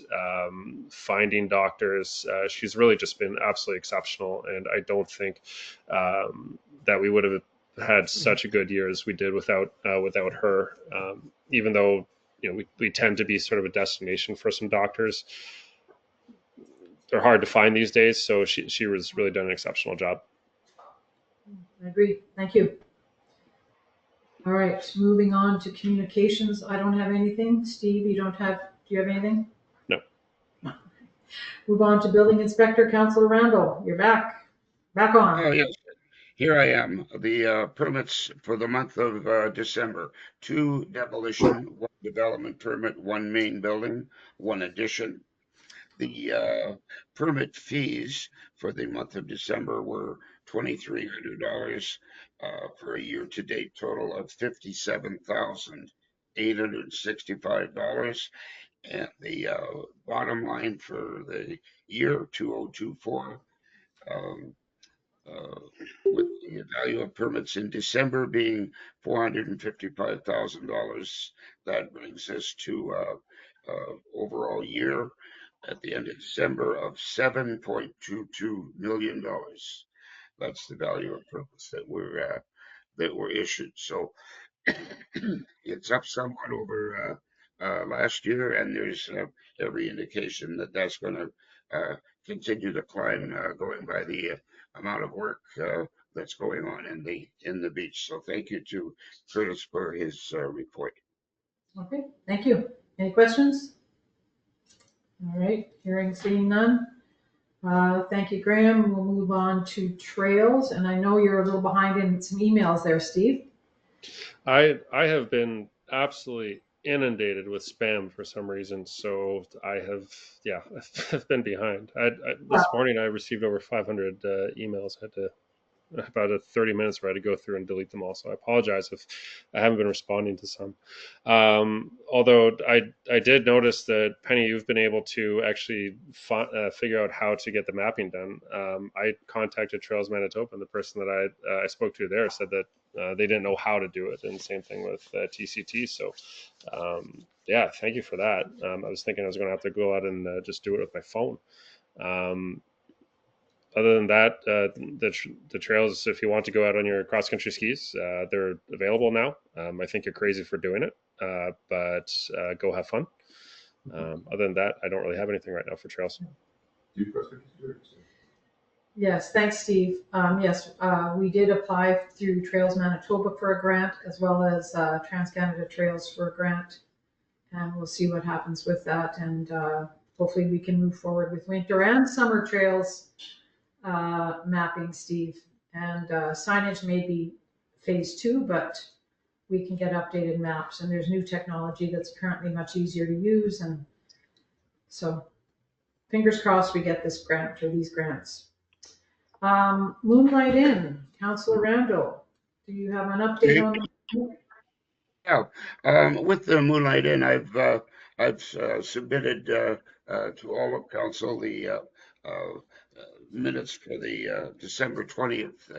finding doctors. She's really just been absolutely exceptional, and I don't think that we would have had such a good year as we did without her. Even though we tend to be sort of a destination for some doctors, they're hard to find these days. So she was really done an exceptional job. I agree. Thank you. All right, moving on to communications. I don't have anything. Steve, do you have anything? No. Move on to building inspector, Councilor Randall. You're back on. Oh, yes. Here I am. The permits for the month of December: 2 demolition, 1 development permit, 1 main building, 1 addition. The permit fees for the month of December were $2,300 for a year-to-date total of $57,865. And the bottom line for the year 2024, with the value of permits in December being $455,000, that brings us to overall year at the end of December of $7.22 million. That's the value of permits that were issued. So it's up somewhat over last year, and there's every indication that that's going to continue to climb, going by the amount of work that's going on in the beach. So thank you to Curtis for his report. Okay, thank you. Any questions? All right, seeing none. Thank you, Graham. We'll move on to trails, and I know you're a little behind in some emails there, Steve. I have been absolutely inundated with spam for some reason, so I've been behind. This morning I received over 500 emails. I had to about 30 minutes where I had to go through and delete them all. So I apologize if I haven't been responding to some. Although I did notice that, Penny, you've been able to actually figure out how to get the mapping done. I contacted Trails Manitoba, and the person that I spoke to there said that they didn't know how to do it, and same thing with TCT. So thank you for that. I was thinking I was going to have to go out and just do it with my phone. Other than that, the trails, if you want to go out on your cross-country skis, they're available now. I think you're crazy for doing it, but go have fun. Other than that, I don't really have anything right now for trails. Do you cross-country skiing? Yes, thanks, Steve. Yes, we did apply through Trails Manitoba for a grant, as well as Trans-Canada Trails for a grant. And we'll see what happens with that. And hopefully we can move forward with winter and summer trails mapping, Steve. And signage may be phase 2, but we can get updated maps. And there's new technology that's apparently much easier to use. And so fingers crossed we get this grant or these grants. Moonlight Inn, Councillor Randall, do you have an update on that? Yeah, with the Moonlight Inn, I've submitted to all of council the minutes for the December 20th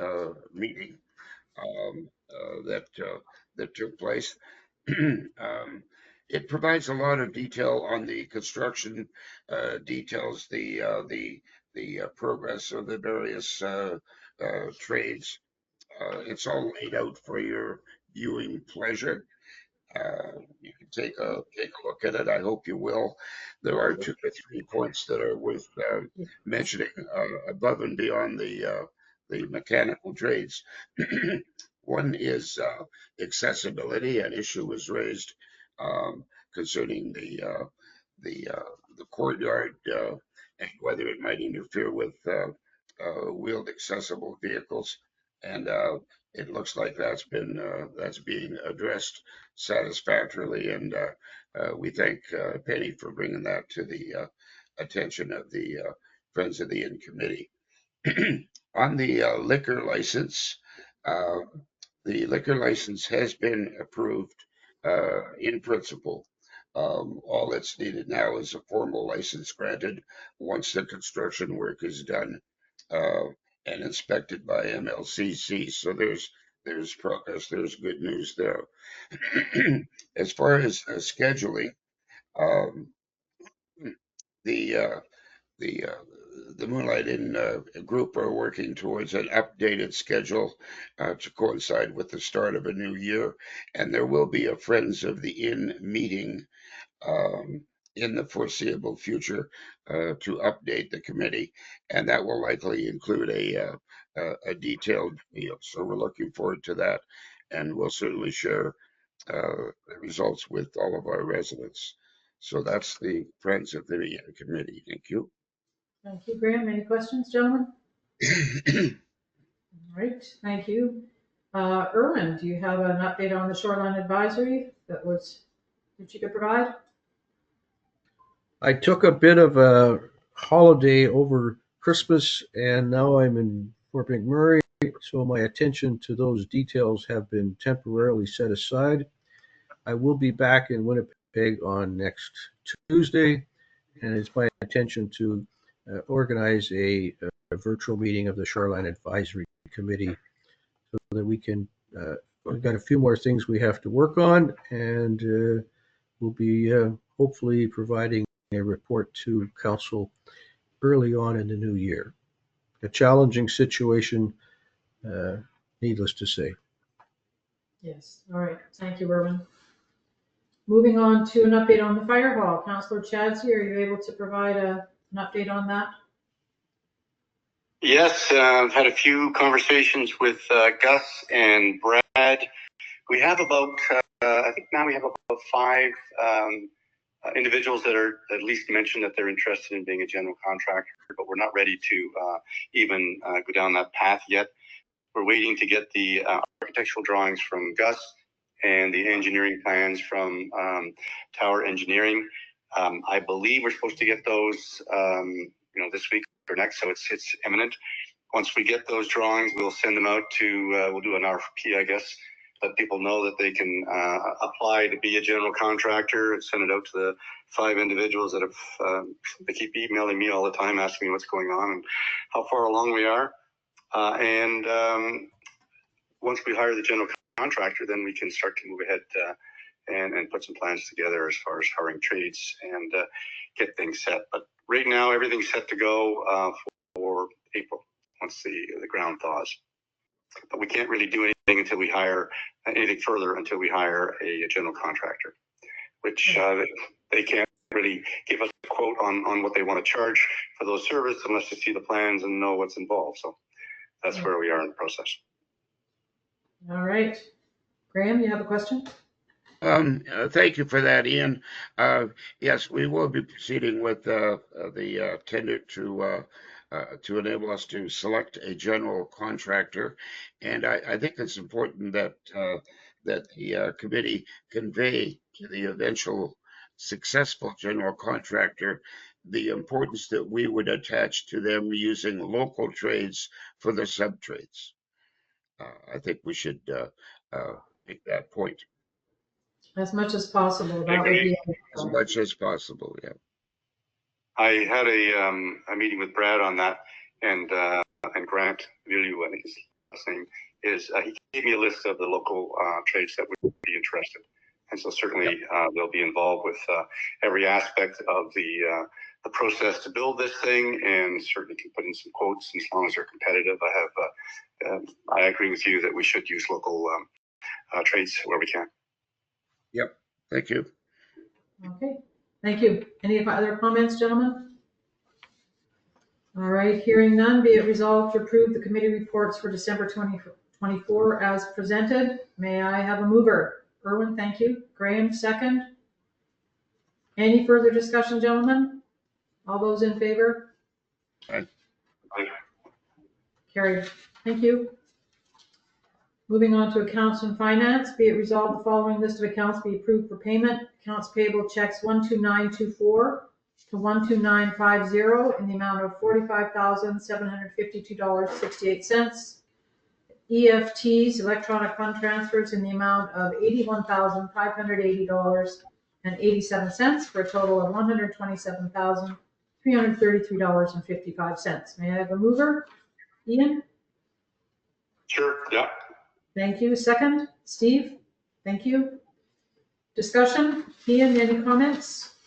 meeting that took place. It provides a lot of detail on the construction details, the progress of the various trades. It's all laid out for your viewing pleasure. You can take a look at it. I hope you will. There are 2 or 3 points that are worth mentioning above and beyond the mechanical trades. One is accessibility. An issue was raised concerning the courtyard and whether it might interfere with wheeled accessible vehicles, and it looks like that's being addressed satisfactorily, and we thank Penny for bringing that to the attention of the Friends of the Inn Committee. On the liquor license, the liquor license has been approved in principle. All that's needed now is a formal license granted once the construction work is done and inspected by MLCC. So there's progress. There's good news there. As far as scheduling, um, the Moonlight Inn group are working towards an updated schedule to coincide with the start of a new year, and there will be a Friends of the Inn meeting in the foreseeable future to update the committee, and that will likely include a detailed deal. So we're looking forward to that, and we'll certainly share the results with all of our residents. So that's the Friends of the Inn Committee. Thank you. Thank you, Graham. Any questions, gentlemen? All right, thank you. Erwin, do you have an update on the shoreline advisory that you could provide? I took a bit of a holiday over Christmas, and now I'm in Fort McMurray, so my attention to those details have been temporarily set aside. I will be back in Winnipeg on next Tuesday, and it's my intention to organize a virtual meeting of the Shoreline Advisory Committee so that we can, we've got a few more things we have to work on, and we'll be hopefully providing a report to council early on in the new year. A challenging situation, needless to say. Yes, all right, thank you, Erwin. Moving on to an update on the fire hall. Councillor Chadsey, are you able to provide an update on that? Yes, I've had a few conversations with Gus and Brad. We have about, I think now we have about 5 individuals that are at least mentioned that they're interested in being a general contractor, but we're not ready to even go down that path yet. We're waiting to get the architectural drawings from Gus and the engineering plans from Tower Engineering. I believe we're supposed to get those this week or next, so it's imminent. Once we get those drawings, we'll send them out to, we'll do an RFP, I guess, let people know that they can apply to be a general contractor and send it out to the 5 individuals that have, they keep emailing me all the time asking me what's going on and how far along we are. Once we hire the general contractor, then we can start to move ahead and put some plans together as far as hiring trades and get things set. But right now, everything's set to go for April once the ground thaws. But we can't really do anything until we hire anything further until we hire a general contractor, which they can't really give us a quote on what they want to charge for those services unless they see the plans and know what's involved. So that's where we are in the process. All right. Graham, you have a question? Thank you for that, Ian. Yes, we will be proceeding with the tender to enable us to select a general contractor, and I think it's important that the committee convey to the eventual successful general contractor the importance that we would attach to them using local trades for the sub trades. I think we should make that point. As much as possible. That would Agree. be As much as possible, yeah. I had a meeting with Brad on that, and Grant Villieu, I think his last name is. He gave me a list of the local trades that would be interested, and so certainly they'll be involved with every aspect of the process to build this thing, and certainly can put in some quotes as long as they're competitive. I agree with you that we should use local trades where we can. Yep. Thank you. okay. Thank you. Any other comments, gentlemen? All right, hearing none, be it resolved to approve the committee reports for December 2024 as presented. May I have a mover? Erwin, thank you. Graham, second. Any further discussion, gentlemen? All those in favor? Aye. Aye. Carried. Thank you. Moving on to accounts and finance, be it resolved the following list of accounts be approved for payment. Accounts payable checks 12924 to 12950 in the amount of $45,752.68. EFTs, electronic fund transfers, in the amount of $81,580.87 for a total of $127,333.55. May I have a mover? Ian? Sure. Yeah. Thank you. Second, Steve? Thank you. Discussion? Ian, any comments?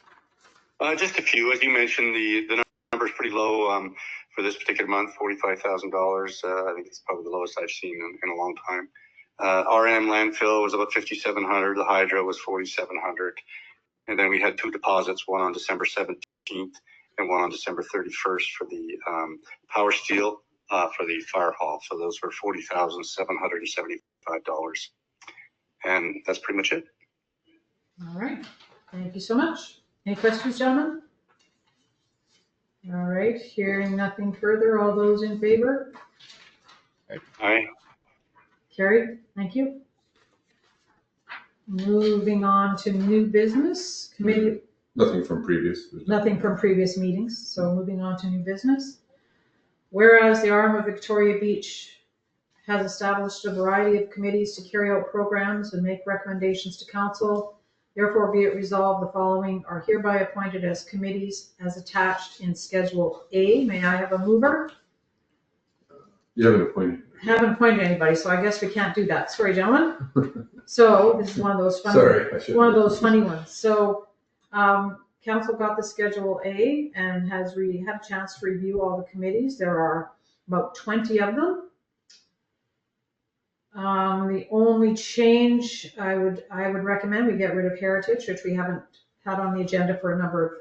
Just a few. As you mentioned, the number is pretty low for this particular month, $45,000. I think it's probably the lowest I've seen in a long time. RM landfill was about 5,700. The hydro was 4,700. And then we had two deposits, one on December 17th and one on December 31st for the power steel for the fire hall. So those were $40,775. And that's pretty much it. All right. Thank you so much. Any questions, gentlemen? All right. Hearing nothing further, all those in favor? Aye. Carried. Thank you. Moving on to new business committee. Nothing from previous. Nothing from previous meetings. So moving on to new business. Whereas the Arm of Victoria Beach has established a variety of committees to carry out programs and make recommendations to council. Therefore, be it resolved, the following are hereby appointed as committees as attached in Schedule A. May I have a mover? You haven't appointed. Haven't appointed anybody, so I guess we can't do that. Sorry, gentlemen. So this is one of those funny, one of those funny ones. So council got the Schedule A and has had a chance to review all the committees. There are about 20 of them. The only change I would recommend we get rid of Heritage, which we haven't had on the agenda for a number of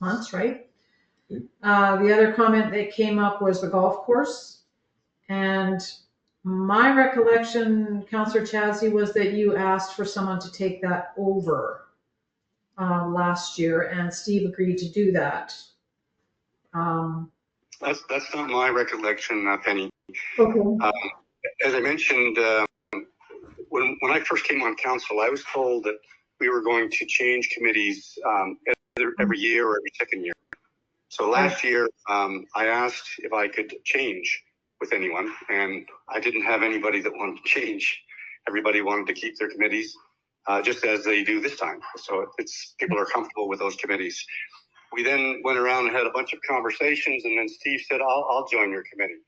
months, right? The other comment that came up was the golf course. And my recollection, Councillor Chazzy, was that you asked for someone to take that over last year, and Steve agreed to do that. That's not my recollection, Penny. Okay. As I mentioned, when I first came on council, I was told that we were going to change committees every year or every second year. So last year, I asked if I could change with anyone, and I didn't have anybody that wanted to change. Everybody wanted to keep their committees, just as they do this time. So people are comfortable with those committees. We then went around and had a bunch of conversations, and then Steve said, I'll join your committee.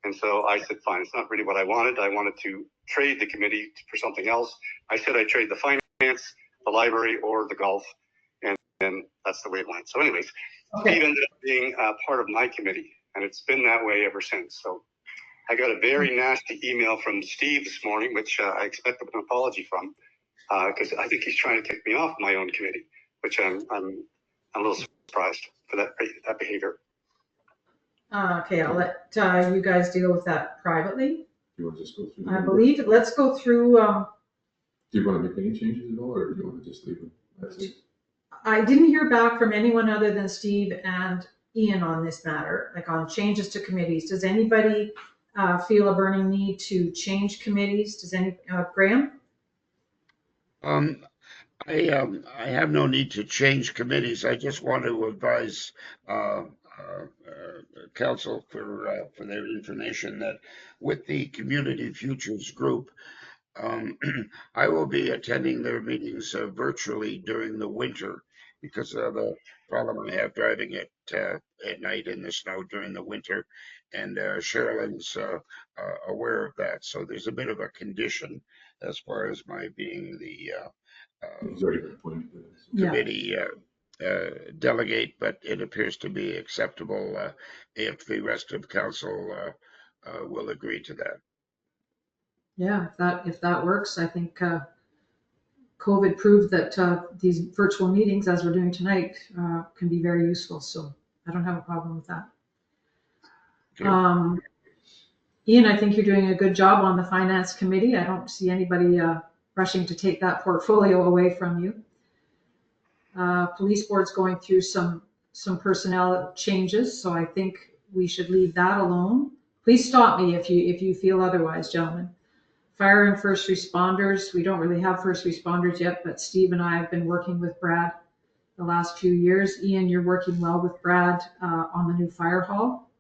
And so I said, fine, it's not really what I wanted. I wanted to trade the committee for something else. I said I'd trade the finance, the library, or the golf. And then that's the way it went. So anyways, Steve ended up being part of my committee, and it's been that way ever since. So I got a very nasty email from Steve this morning, which I expect an apology from, because I think he's trying to kick me off my own committee, which I'm I'm a little surprised for that behavior. Okay, I'll let you guys deal with that privately. You want to just go through? I believe, let's go through, Do you want to make any changes at all, or do you want to just leave it as is? I didn't hear back from anyone other than Steve and Ian on this matter, like on changes to committees. Does anybody feel a burning need to change committees? Does Graham? I have no need to change committees. I just want to advise council for their information that with the Community Futures Group, I will be attending their meetings virtually during the winter because of the problem I have driving at night in the snow during the winter, and Sherilyn's aware of that. So there's a bit of a condition as far as my being the He's already been appointed to this. committee delegate, but it appears to be acceptable if the rest of council will agree to that. Yeah, if that works, I think COVID proved that these virtual meetings, as we're doing tonight, can be very useful. So I don't have a problem with that. Okay. Ian, I think you're doing a good job on the finance committee. I don't see anybody rushing to take that portfolio away from you. Police board's going through some personnel changes, so I think we should leave that alone. Please stop me if you feel otherwise, gentlemen. Fire and first responders, we don't really have first responders yet, but Steve and I have been working with Brad the last few years. Ian, you're working well with Brad on the new fire hall.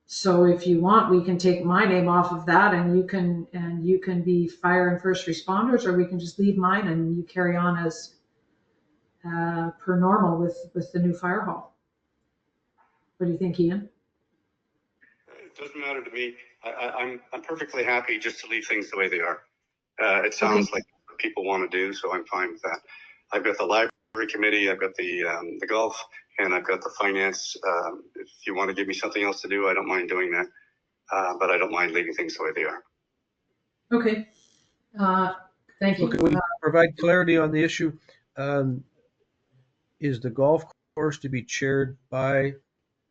So if you want, we can take my name off of that, and you can be fire and first responders, or we can just leave mine and you carry on as per normal with the new fire hall. What do you think, Ian? It doesn't matter to me. I'm perfectly happy just to leave things the way they are. It sounds like what people want to do, so I'm fine with that. I've got the library committee, I've got the golf, and I've got the finance. If you want to give me something else to do, I don't mind doing that. But I don't mind leaving things the way they are. Okay. Thank you. Can we provide clarity on the issue? Is the golf course to be chaired by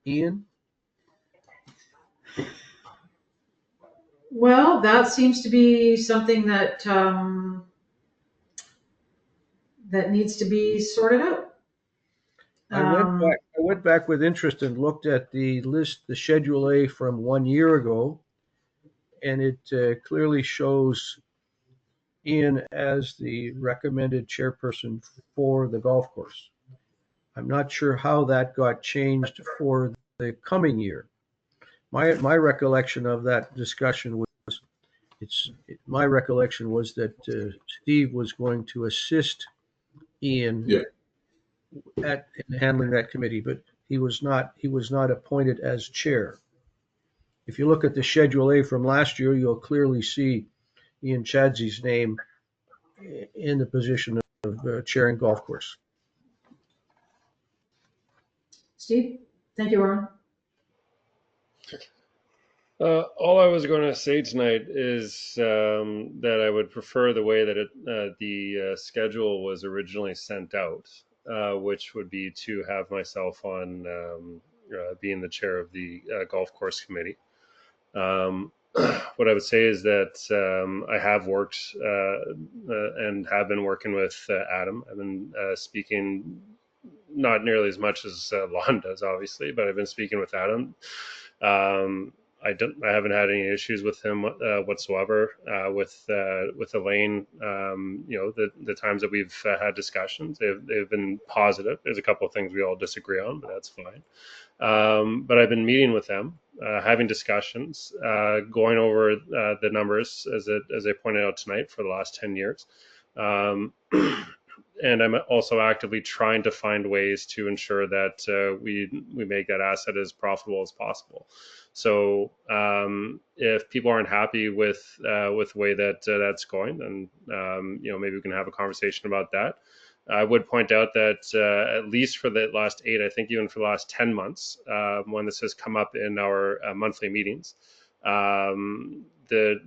Ian? Well, that seems to be something that that needs to be sorted out. I went back with interest and looked at the list, the Schedule A from 1 year ago, and it clearly shows Ian as the recommended chairperson for the golf course. I'm not sure how that got changed for the coming year. My recollection of that discussion was, my recollection was that Steve was going to assist Ian in handling that committee, but he was not appointed as chair. If you look at the Schedule A from last year, you'll clearly see Ian Chadzy's name in the position of chairing golf course. Steve, thank you, Ron. All I was going to say tonight is that I would prefer the way that the schedule was originally sent out, which would be to have myself on being the chair of the golf course committee. What I would say is that I have worked and have been working with Adam. I've been speaking not nearly as much as Lon does, obviously, but I've been speaking with Adam. I haven't had any issues with him whatsoever. With Elaine, the times that we've had discussions, they've been positive. There's a couple of things we all disagree on, but that's fine. But I've been meeting with them, having discussions, going over the numbers as I pointed out tonight for the last 10 years. And I'm also actively trying to find ways to ensure that we make that asset as profitable as possible. So if people aren't happy with the way that that's going, then maybe we can have a conversation about that. I would point out that at least for the last 8, I think even for the last 10 months, when this has come up in our monthly meetings, the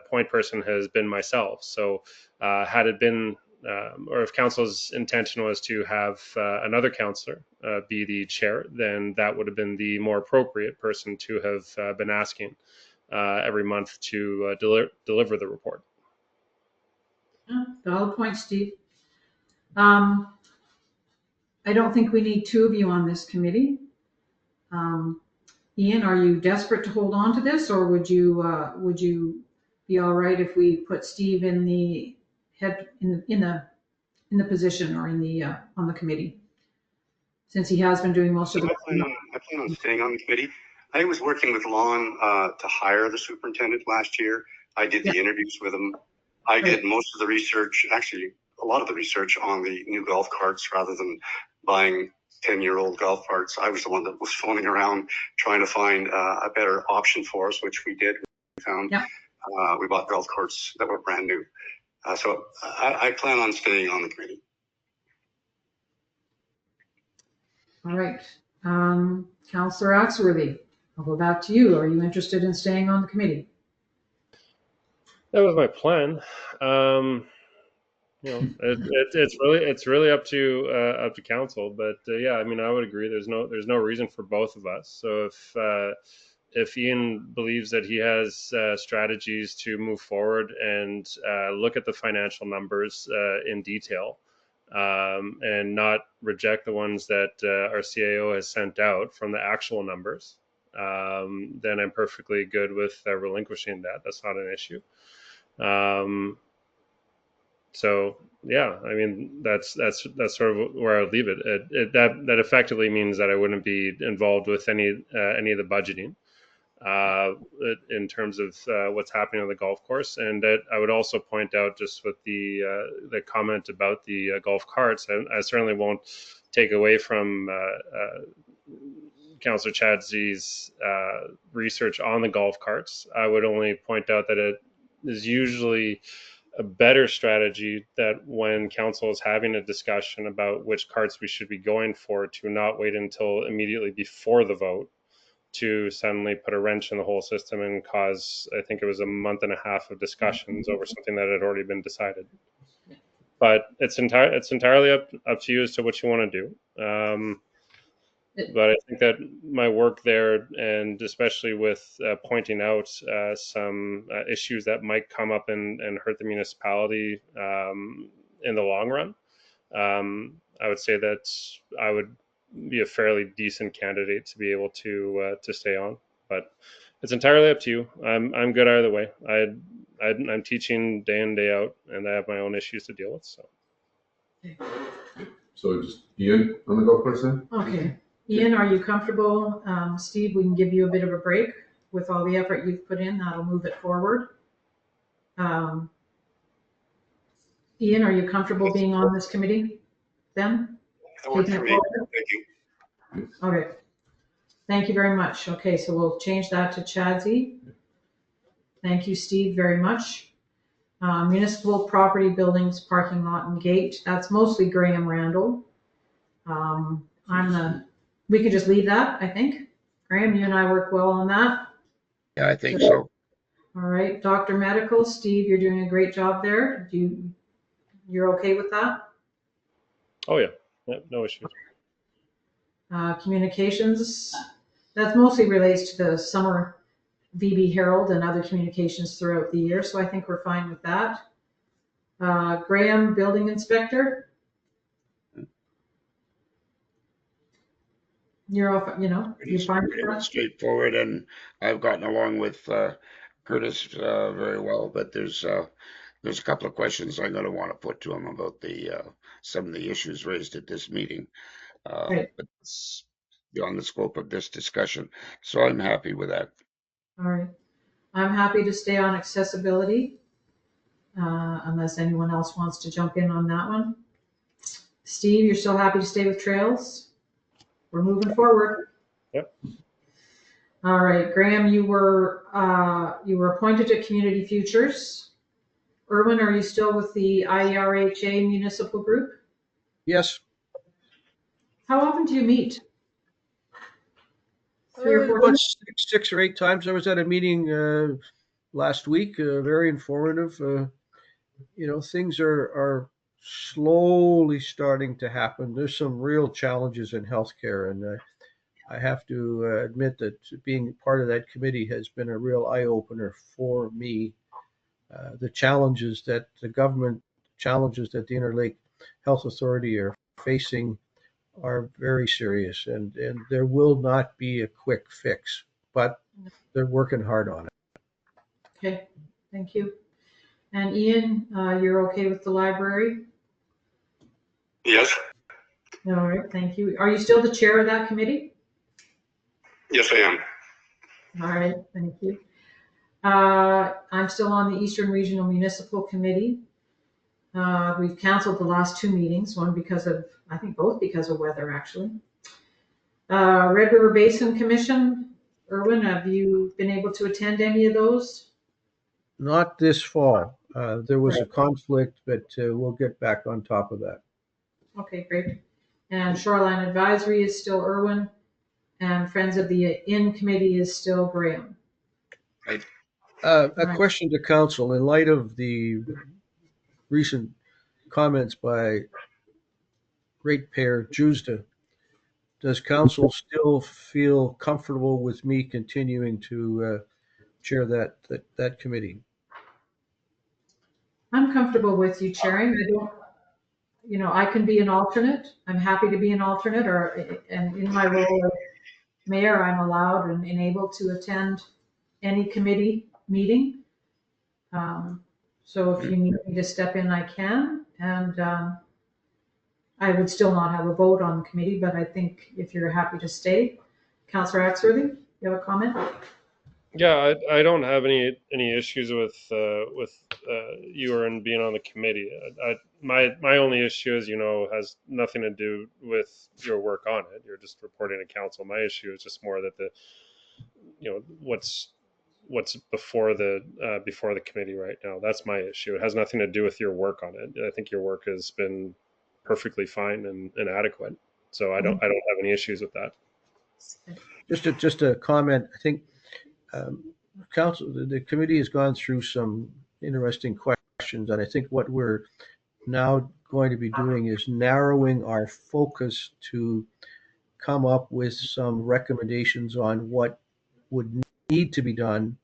point person has been myself. So had it been or if council's intention was to have another councillor be the chair, then that would have been the more appropriate person to have been asking every month to deliver the report. Yeah, valid point, Steve. I don't think we need two of you on this committee. Ian, are you desperate to hold on to this, or would you be all right if we put Steve in the head in the position or in the on the committee, since he has been doing most of the. I plan on staying on the committee. I was working with Lon to hire the superintendent last year. I did the interviews with him. I did most of the research, actually a lot of the research on the new golf carts rather than buying 10-year-old golf carts. I was the one that was phoning around trying to find a better option for us, which we did. We found we bought golf carts that were brand new. So I plan on staying on the committee. All right. Councillor Axworthy, I'll go back to you. Are you interested in staying on the committee? That was my plan. You know, it's really up to council, but yeah, I mean, I would agree. There's no reason for both of us. So if Ian believes that he has strategies to move forward and look at the financial numbers in detail, and not reject the ones that our CAO has sent out from the actual numbers, then I'm perfectly good with relinquishing that. That's not an issue. So yeah, I mean, that's sort of where I would leave it. That effectively means that I wouldn't be involved with any of the budgeting in terms of what's happening on the golf course. And that I would also point out, just with the comment about the golf carts, I certainly won't take away from Councillor Chadzy's research on the golf carts. I would only point out that it is usually a better strategy that when council is having a discussion about which carts we should be going for, to not wait until immediately before the vote to suddenly put a wrench in the whole system and cause, I think it was a month and a half of discussions over something that had already been decided. But it's entirely up to you as to what you want to do. But I think that my work there, and especially with pointing out some issues that might come up and hurt the municipality in the long run, I would say that I would be a fairly decent candidate to be able to stay on. But it's entirely up to you. I'm good either way. I'm teaching day in, day out, and I have my own issues to deal with. So just Ian on the golf course then? Okay. Ian, are you comfortable? Steve, we can give you a bit of a break with all the effort you've put in. That'll move it forward. Ian, are you comfortable being on this committee then? That works for me. Thank you. Okay. Thank you very much. Okay, so we'll change that to Chadsey. Thank you, Steve, very much. Municipal property, buildings, parking lot, and gate. That's mostly Graham Randall. We could just leave that, I think. Graham, you and I work well on that. Yeah, I think so. All right, Dr. Medical, Steve, you're doing a great job there. You're okay with that? Oh yeah, no issues. Communications, that mostly relates to the summer VB Herald and other communications throughout the year, so I think we're fine with that. Graham, building inspector. You're off, you're fine with that? Straightforward, and I've gotten along with Curtis very well, but there's a couple of questions I'm going to want to put to him about some of the issues raised at this meeting. Right. But it's beyond the scope of this discussion, so I'm happy with that. All right. I'm happy to stay on accessibility, unless anyone else wants to jump in on that one. Steve, you're still happy to stay with trails? We're moving forward. Yep. All right, Graham, you were appointed to Community Futures. Erwin, are you still with the IERHA Municipal Group? Yes. How often do you meet? 3 or 4 About times? 6 or 8 times. I was at a meeting last week, very informative. Things are slowly starting to happen. There's some real challenges in healthcare, and I have to admit that being part of that committee has been a real eye-opener for me. The challenges that the government, challenges that the Interlake Health Authority are facing are very serious, and there will not be a quick fix, but they're working hard on it. Okay, thank you. And Ian, you're okay with the library? Yes, All right, thank you. Are you still the chair of that committee? yes, I am. All right, thank you. I'm still on the Eastern Regional Municipal Committee. We've canceled the last two meetings, one because of, I think both because of weather, actually. Red River Basin Commission, Erwin, have you been able to attend any of those? Not this fall. There was a conflict, but we'll get back on top of that. Okay, great. And Shoreline Advisory is still Erwin, and Friends of the Inn Committee is still Graham. A Right. question to council, in light of the recent comments by ratepayer Juzda, does council still feel comfortable with me continuing to chair that committee? I'm comfortable with you chairing. I don't, I can be an alternate. I'm happy to be an alternate, and in my role as mayor, I'm allowed and able to attend any committee meeting. So if you need me to step in, I can. And I would still not have a vote on the committee, but I think if you're happy to stay. Councillor Axworthy, you have a comment? Yeah, I don't have any issues with you and being on the committee. My only issue, as you know, has nothing to do with your work on it. You're just reporting to council. My issue is just more that what's before the committee right now. That's my issue. It has nothing to do with your work on it. I think your work has been perfectly fine and adequate. So I don't have any issues with that. Just a comment. I think council, the committee has gone through some interesting questions, and I think what we're now going to be doing is narrowing our focus to come up with some recommendations on what would need to be done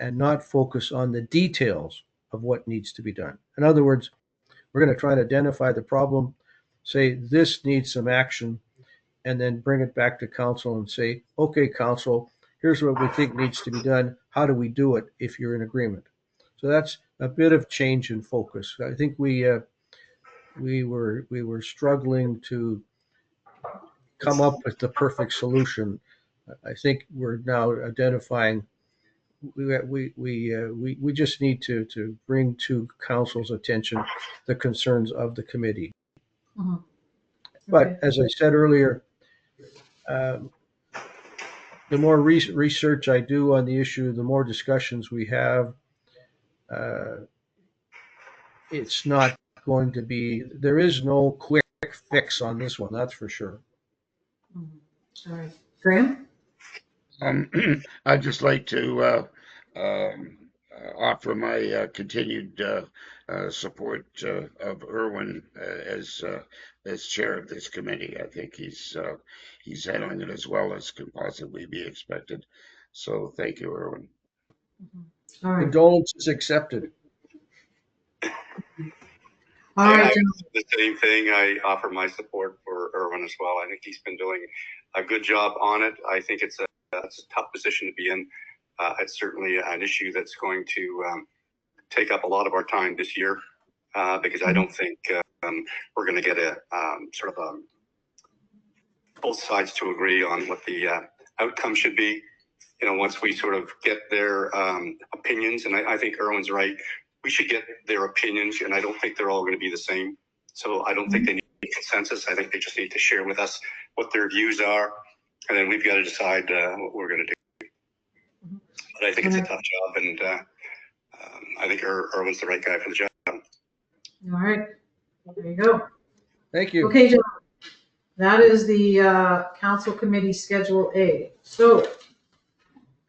and not focus on the details of what needs to be done. In other words, we're going to try to identify the problem, say this needs some action, and then bring it back to council and say, okay, council, here's what we think needs to be done. How do we do it if you're in agreement? So that's a bit of change in focus. I think we were struggling to come up with the perfect solution. I think we're now identifying we just need to bring to council's attention the concerns of the committee. Mm-hmm. But Okay. as I said earlier, the more research I do on the issue, the more discussions we have. It's not going to be, there is no quick fix on this one, that's for sure. All right. Graham? I'd just like to offer my continued support of Erwin as chair of this committee. I think he's handling it as well as can possibly be expected. So thank you, Erwin. All right. Condolences accepted. All right. I the same thing. I offer my support for Erwin as well. I think he's been doing a good job on it. I think it's a tough position to be in. It's certainly an issue that's going to take up a lot of our time this year because I don't think we're going to get a sort of both sides to agree on what the outcome should be. Once we sort of get their opinions, and I think Erwin's right. We should get their opinions, and I don't think they're all going to be the same. So I don't think they need consensus. I think they just need to share with us what their views are, and then we've got to decide what we're going to do. But I think it's a tough job, and I think Erwin's the right guy for the job. All right. There you go. Thank you. Okay, John. That is the council committee schedule A. So,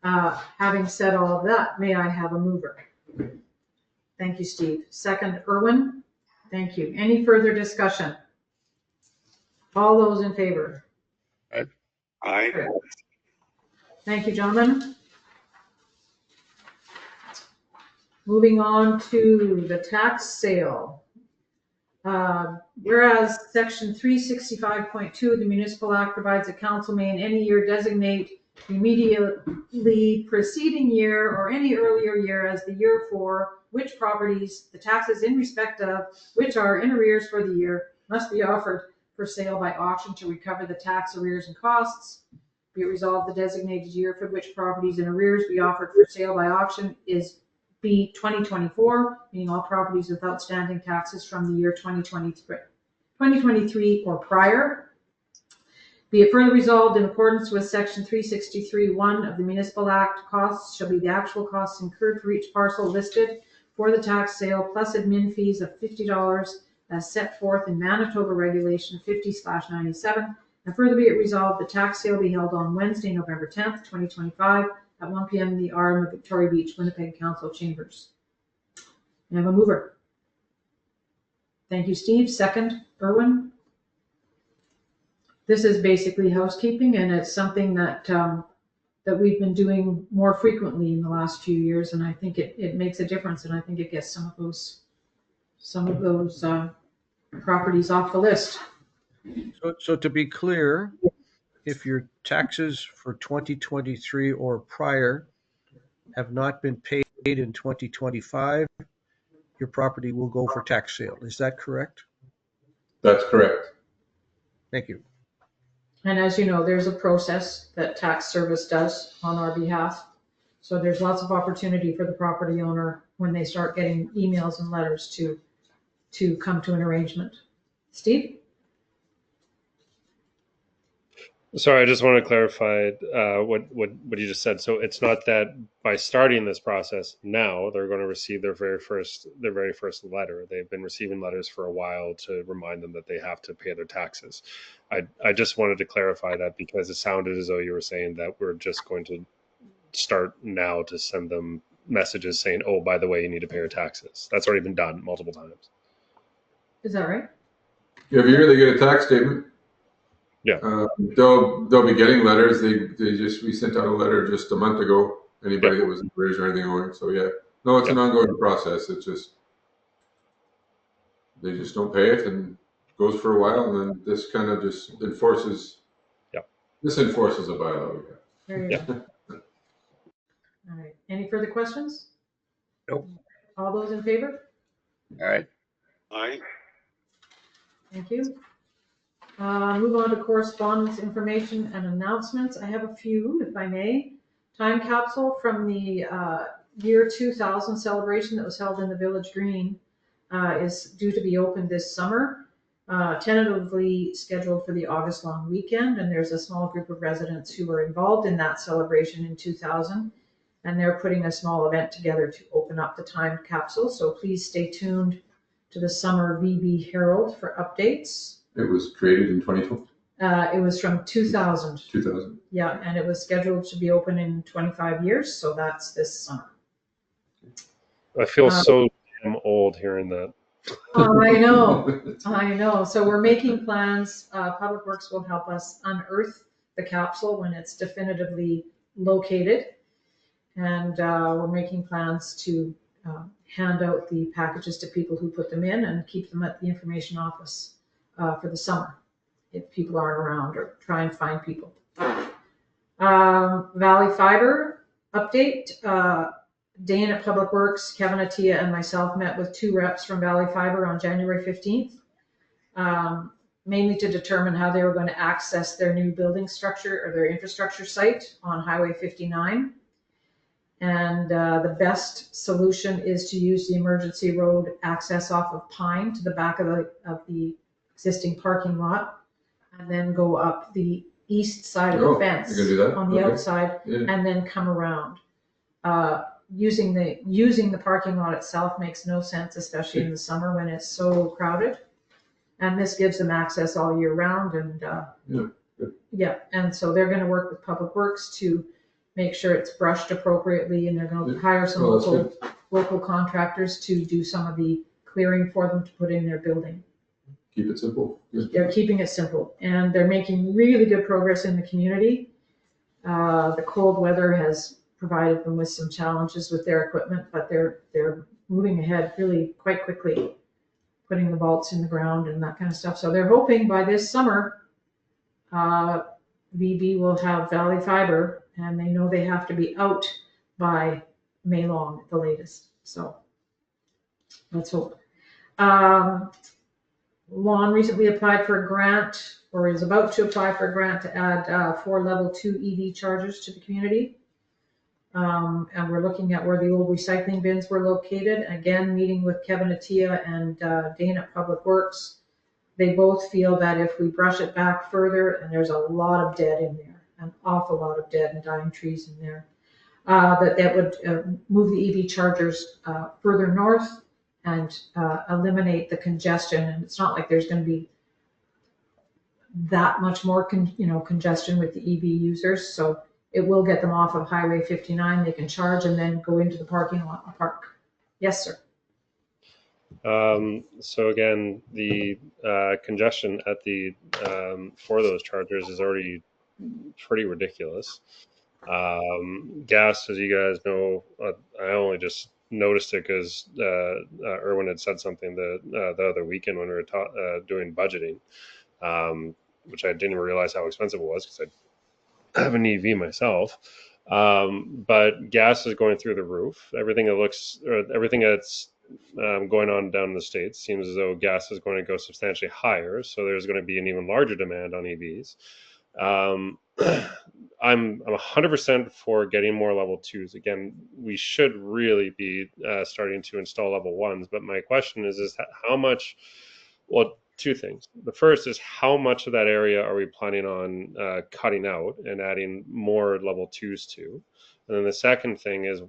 having said all of that, may I have a mover? Thank you, Steve. Second, Erwin. thank you. Any further discussion? All those in favor? Aye. Thank you, gentlemen. Moving on to the tax sale. Whereas section 365.2 of the Municipal Act provides that council may in any year designate the immediately preceding year or any earlier year as the year for which properties the taxes in respect of which are in arrears for the year must be offered for sale by auction to recover the tax arrears and costs. Be it resolved the designated year for which properties in arrears be offered for sale by auction is be 2024, meaning all properties with outstanding taxes from the year 2023 or prior. Be it further resolved in accordance with section 363(1) of the Municipal Act, costs shall be the actual costs incurred for each parcel listed for the tax sale plus admin fees of $50 as set forth in Manitoba Regulation 50/97. And further be it resolved, the tax sale be held on Wednesday, November 10th, 2025 at 1 p.m. in the RM of Victoria Beach, Winnipeg Council Chambers. I have a mover. Thank you, Steve. Second, Erwin. This is basically housekeeping, and it's something that that we've been doing more frequently in the last few years, and I think it makes a difference, and I think it gets some of those properties off the list. So to be clear, if your taxes for 2023 or prior have not been paid in 2025, your property will go for tax sale. Is that correct? That's correct. Thank you. And as you know, there's a process that tax service does on our behalf. So there's lots of opportunity for the property owner when they start getting emails and letters to come to an arrangement. Steve? Sorry, I just want to clarify what you just said. So it's not that by starting this process now they're going to receive their very first letter. They've been receiving letters for a while to remind them that they have to pay their taxes. I just wanted to clarify that because it sounded as though you were saying that we're just going to start now to send them messages saying, "Oh, by the way, you need to pay your taxes." That's already been done multiple times. Is that right? Every year they get a tax statement. Yeah. They'll be getting letters. We sent out a letter just a month ago. Anybody that was in arrears or anything owing. So yeah, no, it's an ongoing process. It's just they just don't pay it and goes for a while, and then this kind of just enforces. Yeah. This enforces a bylaw we got. There you go. All right. Any further questions? Nope. All those in favor? Aye. Aye. Thank you. Move on to correspondence, information, and announcements. I have a few, if I may. Time capsule from the year 2000 celebration that was held in the Village Green is due to be opened this summer, tentatively scheduled for the August long weekend. And there's a small group of residents who were involved in that celebration in 2000. And they're putting a small event together to open up the time capsule. So please stay tuned to the Summer VB Herald for updates. It was created in 2012. It was from 2000. 2000. Yeah, and it was scheduled to be open in 25 years, so that's this summer. I feel so damn old hearing that. I know. So we're making plans. Public Works will help us unearth the capsule when it's definitively located. And we're making plans to hand out the packages to people who put them in and keep them at the information office for the summer if people aren't around, or try and find people. Valley Fiber update. Dane at Public Works, Kevin Attia, and myself met with 2 reps from Valley Fiber on January 15th, mainly to determine how they were going to access their new building structure or their infrastructure site on Highway 59. And the best solution is to use the emergency road access off of Pine to the back of the existing parking lot, and then go up the east side of the fence on the outside, and then come around. Using the parking lot itself makes no sense, especially in the summer when it's so crowded. And this gives them access all year round. And and so they're going to work with Public Works to make sure it's brushed appropriately, and they're going to hire some local contractors to do some of the clearing for them to put in their building. Keep it simple. They're keeping it simple, and they're making really good progress in the community. The cold weather has provided them with some challenges with their equipment, but they're moving ahead really quite quickly, putting the vaults in the ground and that kind of stuff. So they're hoping by this summer, VB will have Valley Fiber, and they know they have to be out by May long at the latest. So let's hope. Lon recently applied for a grant, or is about to apply for a grant to add 4 level 2 EV chargers to the community. And we're looking at where the old recycling bins were located. Again, meeting with Kevin Attia and Dane at Public Works. They both feel that if we brush it back further, and there's a lot of dead in there, an awful lot of dead and dying trees in there, that would move the EV chargers further north and eliminate the congestion. And it's not like there's going to be that much more congestion with the EV users. So it will get them off of Highway 59. They can charge and then go into the parking lot and park. Yes, sir. So again, the congestion at the for those chargers is already pretty ridiculous. Gas, as you guys know, I only just noticed it because Erwin had said something the other weekend when we were doing budgeting, which I didn't realize how expensive it was because I have an EV myself. But gas is going through the roof. Everything that's going on down in the States seems as though gas is going to go substantially higher. So there's going to be an even larger demand on EVs. I'm 100% for getting more level 2s. Again, we should really be starting to install level 1s. But my question is how much? Well, 2 things. The first is how much of that area are we planning on cutting out and adding more level 2s to? And then the second thing is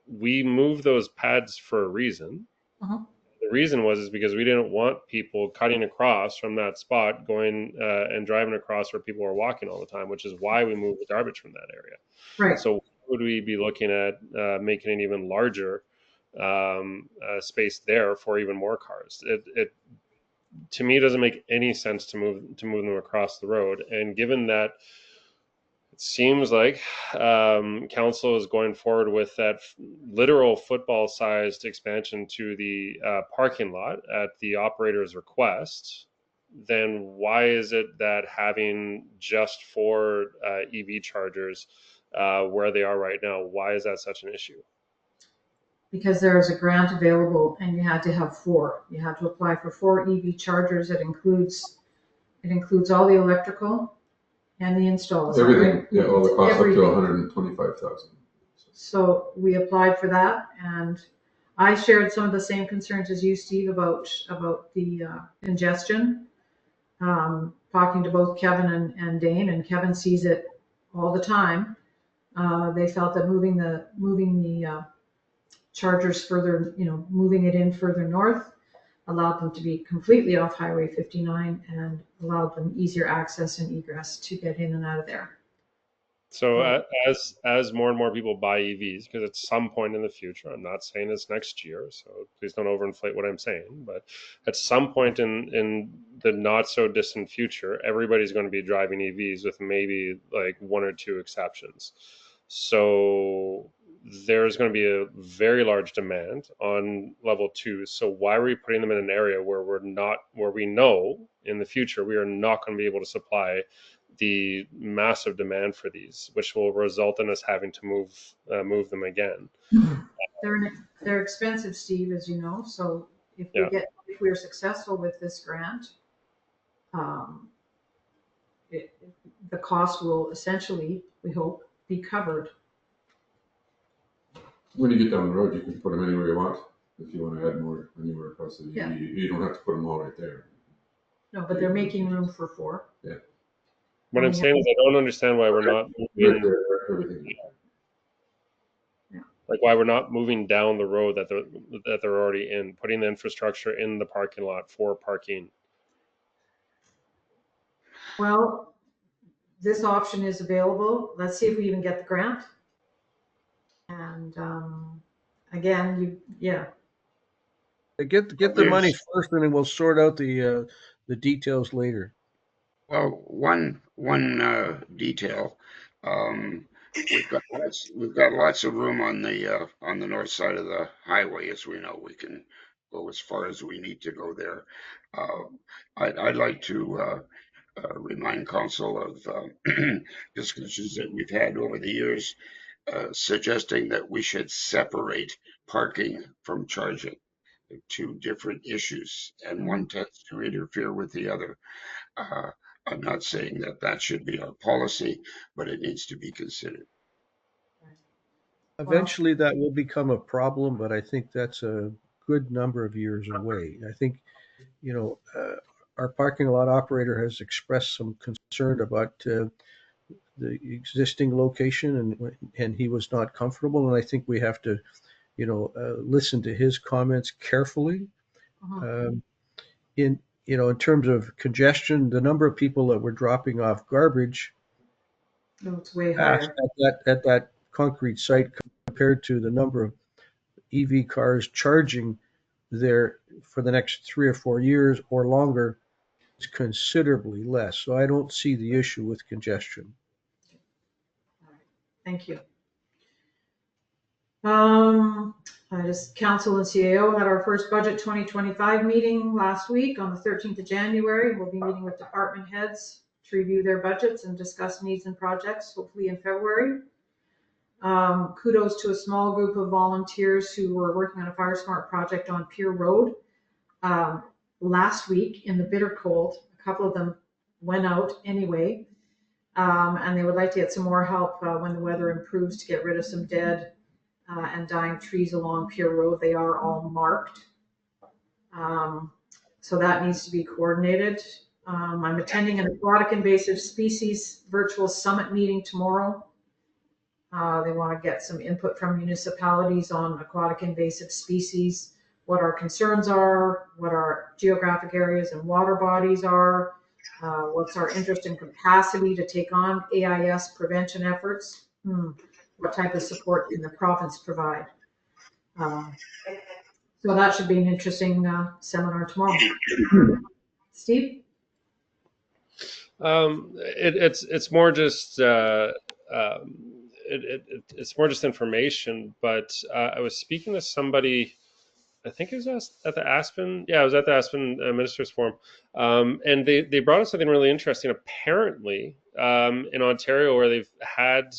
we moved those pads for a reason. Uh-huh. The reason was because we didn't want people cutting across from that spot, going and driving across where people are walking all the time, which is why we moved the garbage from that area. Right. So would we be looking at making an even larger space there for even more cars? It to me doesn't make any sense to move them across the road. And given that it seems like council is going forward with that literal football-sized expansion to the parking lot at the operator's request, then why is it that having just 4 EV chargers where they are right now, why is that such an issue? Because there is a grant available and you had to have 4. You had to apply for 4 EV chargers. It includes all the electrical and the installs. Everything, yeah, all the costs up to Everything. 125,000. So we applied for that, and I shared some of the same concerns as you, Steve, about the congestion. Talking to both Kevin and Dane, and Kevin sees it all the time. They felt that moving the chargers further, moving it in further north, allowed them to be completely off Highway 59 and allowed them easier access and egress to get in and out of there. So as more and more people buy EVs, because at some point in the future, I'm not saying it's next year, so please don't overinflate what I'm saying, but at some point in the not so distant future, everybody's going to be driving EVs with maybe like 1 or 2 exceptions. So there's going to be a very large demand on level 2. So why are we putting them in an area where we know in the future we are not going to be able to supply the massive demand for these, which will result in us having to move them again? They're expensive, Steve, as you know. So if we're successful with this grant, the cost will essentially, we hope, be covered. When you get down the road, you can put them anywhere you want. If you want to add more anywhere across the, Yeah. you don't have to put them all right there. No, but they're making room for 4. Yeah. What I'm saying is I don't understand why we're not moving, Right there, everything. like why we're not moving down the road that they're already in, putting the infrastructure in the parking lot for parking. Well, this option is available. Let's see if we even get the grant. And again, Yeah, Get the money first, and then we'll sort out the details later. Well, one detail. We've got lots of room on the north side of the highway, as we know. We can go as far as we need to go there. I'd like to remind council of discussions that we've had over the years, suggesting that we should separate parking from charging. Two different issues, and one tends to interfere with the other. I'm not saying that that should be our policy, but it needs to be considered. Eventually, that will become a problem, but I think that's a good number of years away. I think, our parking lot operator has expressed some concern about the existing location, and he was not comfortable. And I think we have to, listen to his comments carefully. In terms of congestion, the number of people that were dropping off garbage it's way higher at that concrete site compared to the number of EV cars charging there for the next 3 or 4 years or longer is considerably less. So I don't see the issue with congestion. Thank you. Council and CAO had our first budget 2025 meeting last week on the 13th of January. We'll be meeting with department heads to review their budgets and discuss needs and projects, hopefully in February. Kudos to a small group of volunteers who were working on a Fire Smart project on Pier Road. Last week in the bitter cold, a couple of them went out anyway, and they would like to get some more help when the weather improves to get rid of some dead and dying trees along Pier Road. They are all marked. So that needs to be coordinated. I'm attending an aquatic invasive species virtual summit meeting tomorrow. They want to get some input from municipalities on aquatic invasive species, what our concerns are, what our geographic areas and water bodies are, what's our interest and capacity to take on AIS prevention efforts, what type of support can the province provide. So that should be an interesting seminar tomorrow. Steve? It's more just it's more just information. But I was speaking to somebody. I think it was at the Aspen. Yeah, I was at the Aspen Ministers Forum, and they brought up something really interesting. Apparently, in Ontario, where they've had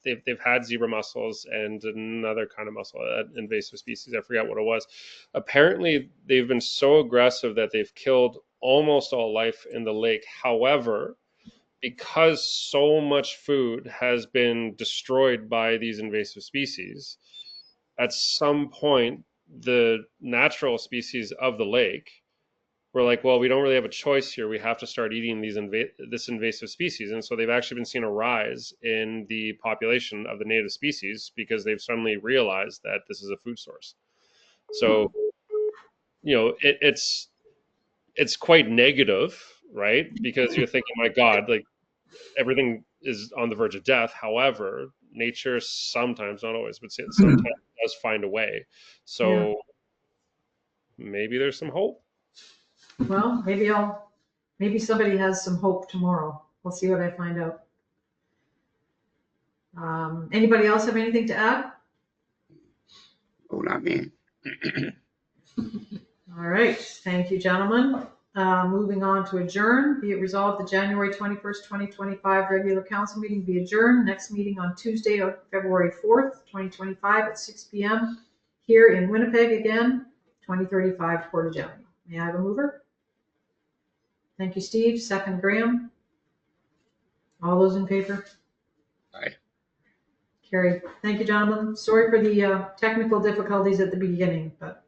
they've had zebra mussels and another kind of mussel, invasive species. I forgot what it was. Apparently, they've been so aggressive that they've killed almost all life in the lake. However, because so much food has been destroyed by these invasive species, at some point, the natural species of the lake were like, well, we don't really have a choice here. We have to start eating this invasive species. And so they've actually been seeing a rise in the population of the native species because they've suddenly realized that this is a food source. So, it's quite negative, right? Because you're thinking, my God, like everything is on the verge of death. However, nature sometimes, not always, but sometimes does find a way. So maybe there's some hope. Well, maybe somebody has some hope tomorrow. We'll see what I find out. Anybody else have anything to add? Oh, not me. All right. Thank you, gentlemen. Moving on to adjourn. Be it resolved, the January 21st, 2025 regular council meeting be adjourned. Next meeting on Tuesday, February 4th, 2025 at 6 p.m. here in Winnipeg again, 2035 Portage Avenue. May I have a mover? Thank you, Steve. Second, Graham. All those in favor? Aye. Carried. Thank you, gentlemen. Sorry for the technical difficulties at the beginning, but